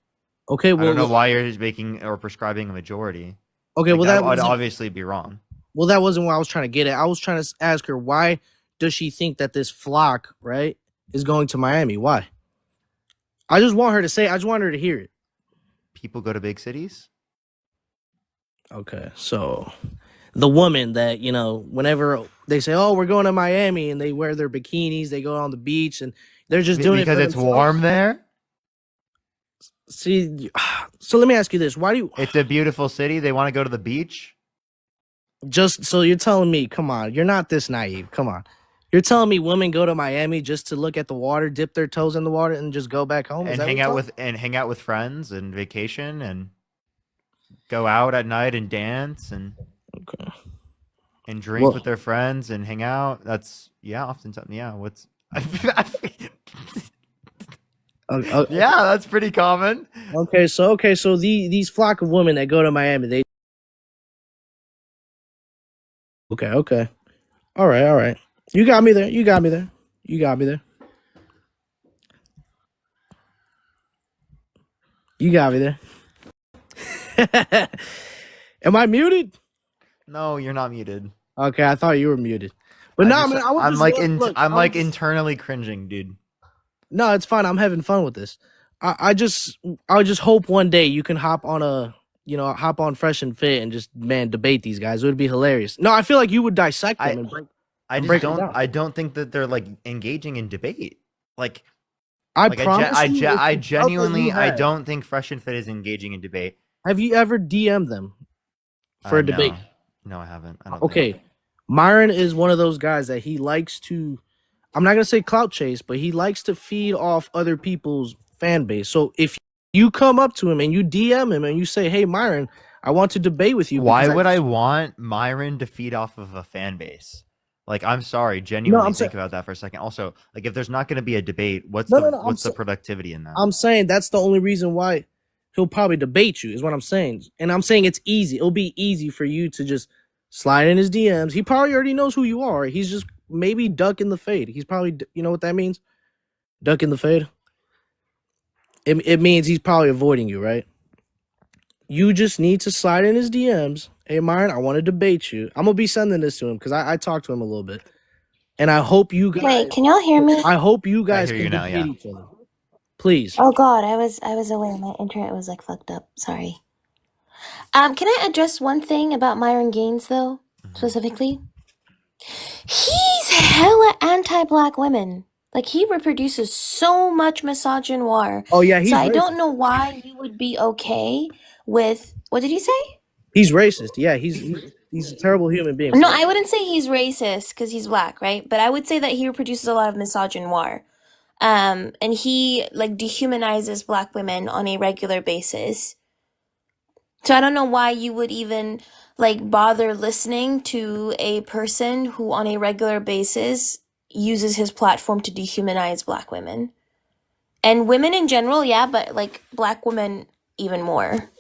Okay, well, I don't know why you're just making or prescribing a majority. Okay, Like, well, that would obviously be wrong. Well, that wasn't what I was trying to get at. I was trying to ask her, why does she think that this flock, right, is going to Miami? Why? I just want her to say. I just want her to hear it. People go to big cities. Okay, so the woman that, whenever they say, "Oh, we're going to Miami," and they wear their bikinis, they go on the beach, and they're just doing because it for it's themselves. warm there. See, so let me ask you this: why do you? It's a beautiful city. They want to go to the beach. Just so you're telling me, come on, you're not this naive. Come on, you're telling me women go to Miami just to look at the water, dip their toes in the water, and just go back home? Is And that hang out with friends and vacation and go out at night and dance and drink with their friends and hang out. That's oftentimes what's yeah, that's pretty common. Okay, so these flock of women that go to Miami, they okay. All right. You got me there. You got me there. You got me there. Am I muted? No, you're not muted. Okay, I thought you were muted. But I'm like internally cringing, dude. No, it's fine. I'm having fun with this. I just hope one day you can hop on Fresh and Fit and just debate these guys. It would be hilarious. No, I feel like you would dissect them I don't think that they're like engaging in debate. Like I genuinely I don't think Fresh and Fit is engaging in debate. Have you ever DM'd them for a debate? No, I haven't. Okay. Myron is one of those guys that he likes to, I'm not going to say clout chase, but he likes to feed off other people's fan base. So if you come up to him and you DM him and you say, "Hey, Myron, I want to debate with you." Why would I want Myron to feed off of a fan base? Like, I'm sorry, genuinely think about that for a second. Also, like, if there's not going to be a debate, what's the productivity in that? I'm saying that's the only reason why he'll probably debate you is what I'm saying. And I'm saying it's easy. It'll be easy for you to just slide in his DMs. He probably already knows who you are. He's just maybe ducking the fade. He's probably, you know what that means? Ducking the fade. It means he's probably avoiding you, right? You just need to slide in his DMs. "Hey, Myron, I want to debate you." I'm going to be sending this to him because I talked to him a little bit. And I hope you guys... Wait, can y'all hear me? I hope you guys can debate each other. Please. Oh God, I was aware my internet was like fucked up. Sorry. Can I address one thing about Myron Gaines though, specifically? He's hella anti-black women. Like, he reproduces so much misogynoir. Oh yeah, so I don't know why you would be okay with, what did he say? He's racist. Yeah, he's a terrible human being. No, I wouldn't say he's racist because he's black, right? But I would say that he reproduces a lot of misogynoir. And he like dehumanizes black women on a regular basis. So I don't know why you would even like bother listening to a person who on a regular basis uses his platform to dehumanize black women. And women in general, yeah, but like black women even more.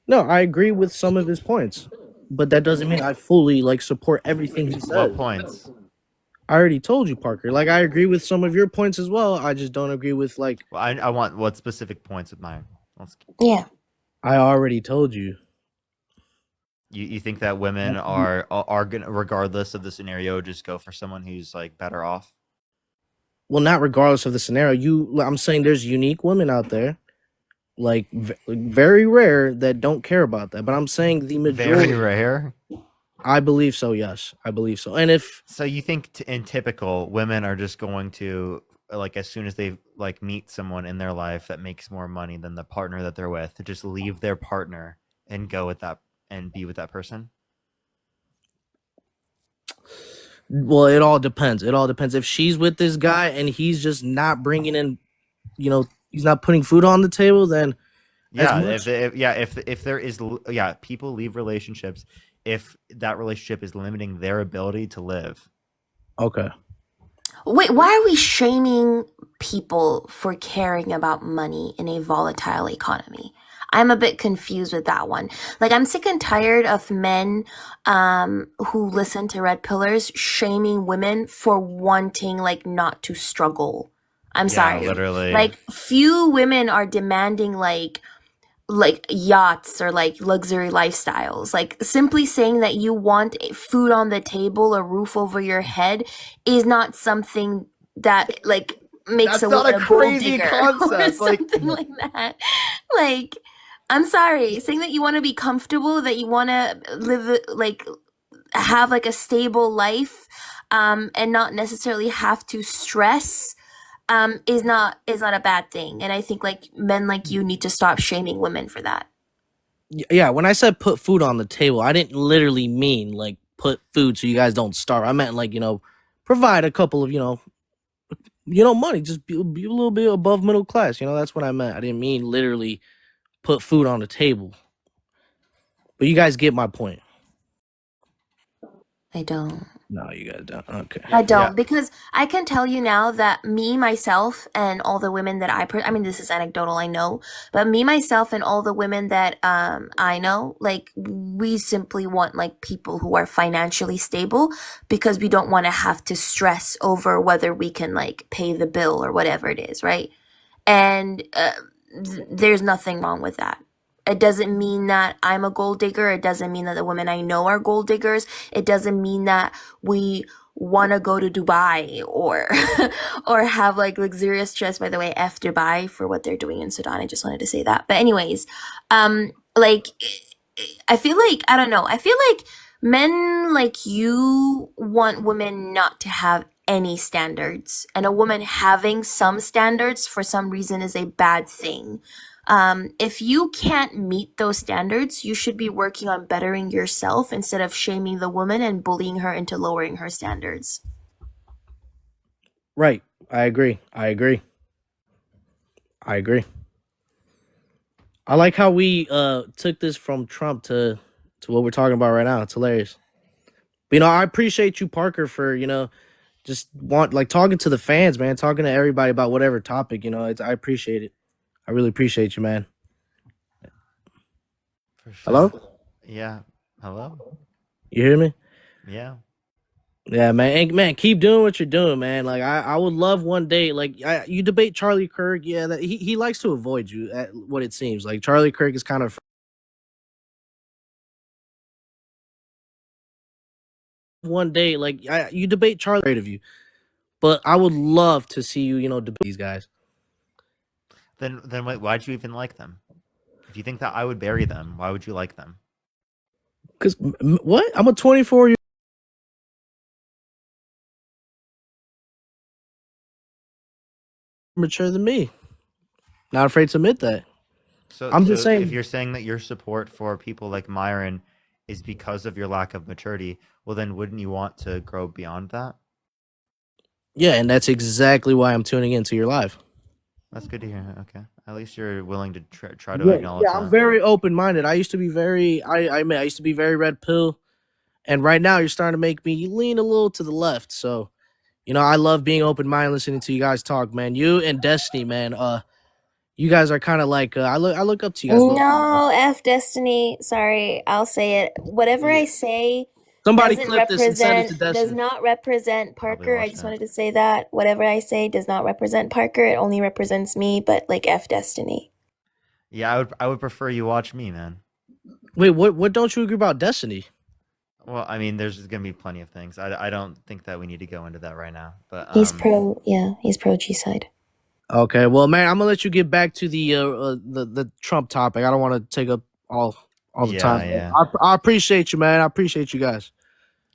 No, I agree with some of his points, but that doesn't mean I fully like support everything he says. What points? I already told you, Parker. Like, I agree with some of your points as well. I just don't agree with like. Well, I want what specific points with mine. Yeah. I already told you. You think that women are gonna, regardless of the scenario, just go for someone who's like better off? Well, not regardless of the scenario. I'm saying there's unique women out there, like very rare, that don't care about that. But I'm saying the majority. Very rare. I believe so. Yes, I believe so. And if so, you think in typical women are just going to like as soon as they like meet someone in their life that makes more money than the partner that they're with, to just leave their partner and go with that and be with that person? Well, it all depends. It all depends. If she's with this guy and he's just not bringing in, he's not putting food on the table, then if there is people leave relationships if that relationship is limiting their ability to live. Okay. Wait, why are we shaming people for caring about money in a volatile economy? I'm a bit confused with that one. Like, I'm sick and tired of men who listen to Red Pillars shaming women for wanting, like, not to struggle. I'm sorry. Literally. Like, few women are demanding, like yachts or like luxury lifestyles. Like, simply saying that you want food on the table, a roof over your head is not something that like makes That's a not woman a a gold crazy digger or concept. Like, something like that. Like, I'm sorry, saying that you want to be comfortable, that you want to live like have like a stable life, and not necessarily have to stress, is not a bad thing. And I think like men like you need to stop shaming women for that. Yeah, when I said put food on the table, I didn't literally mean like put food so you guys don't starve. I meant like, provide a couple of, money, just be a little bit above middle class. That's what I meant. I didn't mean literally put food on the table. But you guys get my point. I don't. No, you guys don't. Okay. I don't, yeah. because I can tell you now that me, myself, and all the women that I mean, this is anecdotal, I know, but me, myself, and all the women that I know, like, we simply want, like, people who are financially stable, because we don't want to have to stress over whether we can, like, pay the bill or whatever it is, right? And there's nothing wrong with that. It doesn't mean that I'm a gold digger. It doesn't mean that the women I know are gold diggers. It doesn't mean that we want to go to Dubai or or have like luxurious trips. By the way, F Dubai for what they're doing in Sudan. I just wanted to say that. But anyways, like, I feel like, I don't know. I feel like men like you want women not to have any standards, and a woman having some standards for some reason is a bad thing. If you can't meet those standards, you should be working on bettering yourself instead of shaming the woman and bullying her into lowering her standards. Right. I agree. I like how we took this from Trump to what we're talking about right now. It's hilarious. But, I appreciate you, Parker, for, just talking to the fans, man, talking to everybody about whatever topic, I appreciate it. I really appreciate you, man. For sure. Hello? Yeah. Hello? You hear me? Yeah. Yeah, man. And, man, keep doing what you're doing, man. Like, I would love one day, like, you debate Charlie Kirk. Yeah, that he likes to avoid you, at what it seems. Like, Charlie Kirk is kind of one day, like, you debate Charlie, afraid of you. But I would love to see you, debate these guys. Then why'd you even like them? If you think that I would bury them, why would you like them? Because, what? I'm a 24-year mature than me. Not afraid to admit that. So, I'm just saying. if you're saying that your support for people like Myron is because of your lack of maturity, well, then wouldn't you want to grow beyond that? Yeah, and that's exactly why I'm tuning into your live. That's good to hear. Okay, at least you're willing to try to acknowledge that. I'm very open-minded. I used to be very, I used to be very red pill, and right now you're starting to make me lean a little to the left. So, I love being open-minded, listening to you guys talk, man. You and Destiny, man. You guys are kind of like I look up to you guys. No, F Destiny. Sorry, I'll say it. Whatever I say Somebody doesn't clip this and send it to represent, does Destiny. not represent Parker. I watching just it. wanted to say that. Whatever I say does not represent Parker. It only represents me, but like F Destiny. Yeah, I would prefer you watch me, man. Wait, what don't you agree about Destiny? Well, I mean, there's gonna be plenty of things. I don't think that we need to go into that right now. But He's pro G side. Okay, well, man, I'm gonna let you get back to the Trump topic. I don't want to take up all the time. Yeah. I appreciate you, man. I appreciate you guys.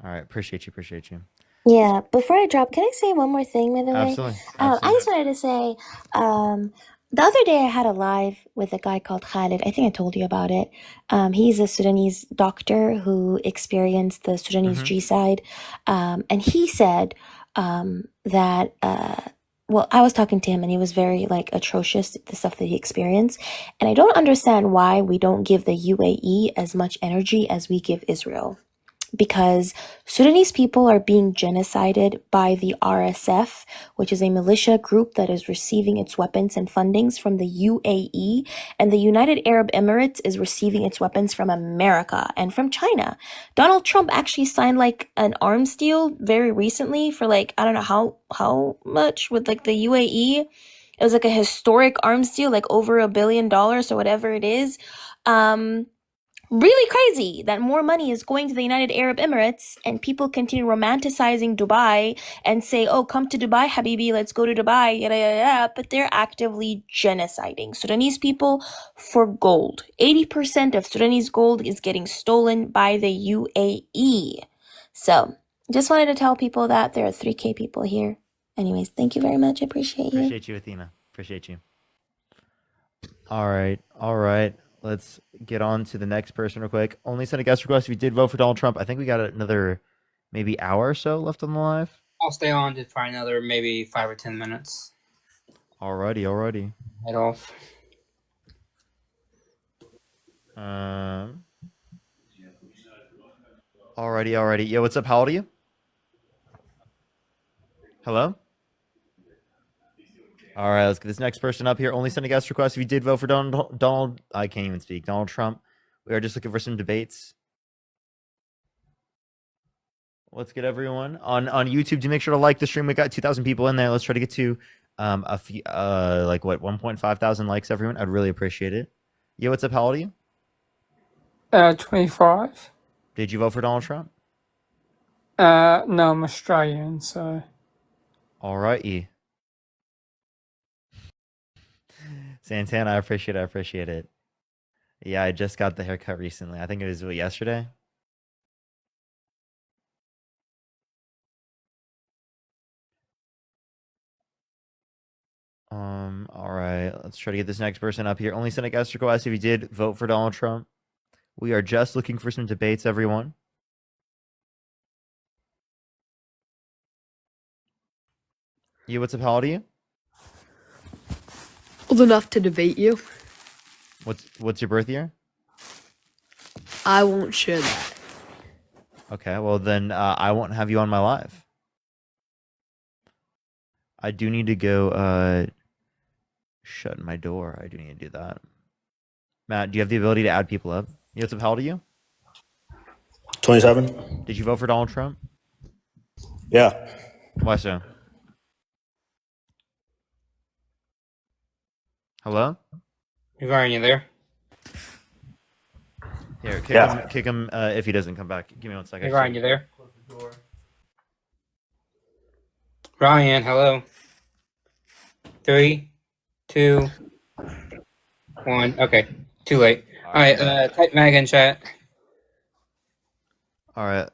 All right, appreciate you. Yeah, before I drop, can I say one more thing, by the way? Absolutely. I just wanted to say, the other day I had a live with a guy called Khalid. I think I told you about it. He's a Sudanese doctor who experienced the Sudanese G-side. And he said that, well, I was talking to him and he was very, like, atrocious, the stuff that he experienced. And I don't understand why we don't give the UAE as much energy as we give Israel. Because Sudanese people are being genocided by the RSF, which is a militia group that is receiving its weapons and fundings from the UAE, and the United Arab Emirates is receiving its weapons from America and from China. Donald Trump actually signed like an arms deal very recently for like, I don't know how much with like the UAE. It was like a historic arms deal, like over $1 billion or whatever it is. really crazy that more money is going to the United Arab Emirates and people continue romanticizing Dubai and say, oh, come to Dubai, Habibi, let's go to Dubai, yada, yada, yada, but they're actively genociding Sudanese people for gold. 80% of Sudanese gold is getting stolen by the UAE. So, just wanted to tell people that there are 3K people here. Anyways, thank you very much. I appreciate you. Appreciate you, Athena. Appreciate you. All right. Let's get on to the next person real quick. Only send a guest request if you did vote for Donald Trump. I think we got another maybe hour or so left on the live. I'll stay on just for another maybe 5 or 10 minutes. Alrighty. Head off. Alrighty. Yo, what's up? How old are you? Hello? All right, let's get this next person up here. Only send a guest request if you did vote for Donald. I can't even speak. Donald Trump. We are just looking for some debates. Let's get everyone on YouTube to make sure to like the stream. We got 2,000 people in there. Let's try to get to a few 1.5 thousand likes. Everyone, I'd really appreciate it. Yo, what's up? How old are you? 25. Did you vote for Donald Trump? No, I'm Australian, so. All righty. Santana, I appreciate it. Yeah, I just got the haircut recently. I think it was yesterday. All right, let's try to get this next person up here. Only send a guest request if you did vote for Donald Trump. We are just looking for some debates, everyone. You, what's up? How old are you? Old enough to debate you. What's your birth year? I won't share that. Okay, well then I won't have you on my live. I do need to go shut my door. I do need to do that. Matt, do you have the ability to add people up? You, what's up? How old are you? 27. Did you vote for Donald Trump? Yeah. Why so? Hello? Ryan, you there? Here, Yeah. kick him if he doesn't come back. Give me 1 second. Hey, Ryan, you there? Ryan, hello. 3, 2, 1. Okay, too late. All right, type Maga in chat. All right.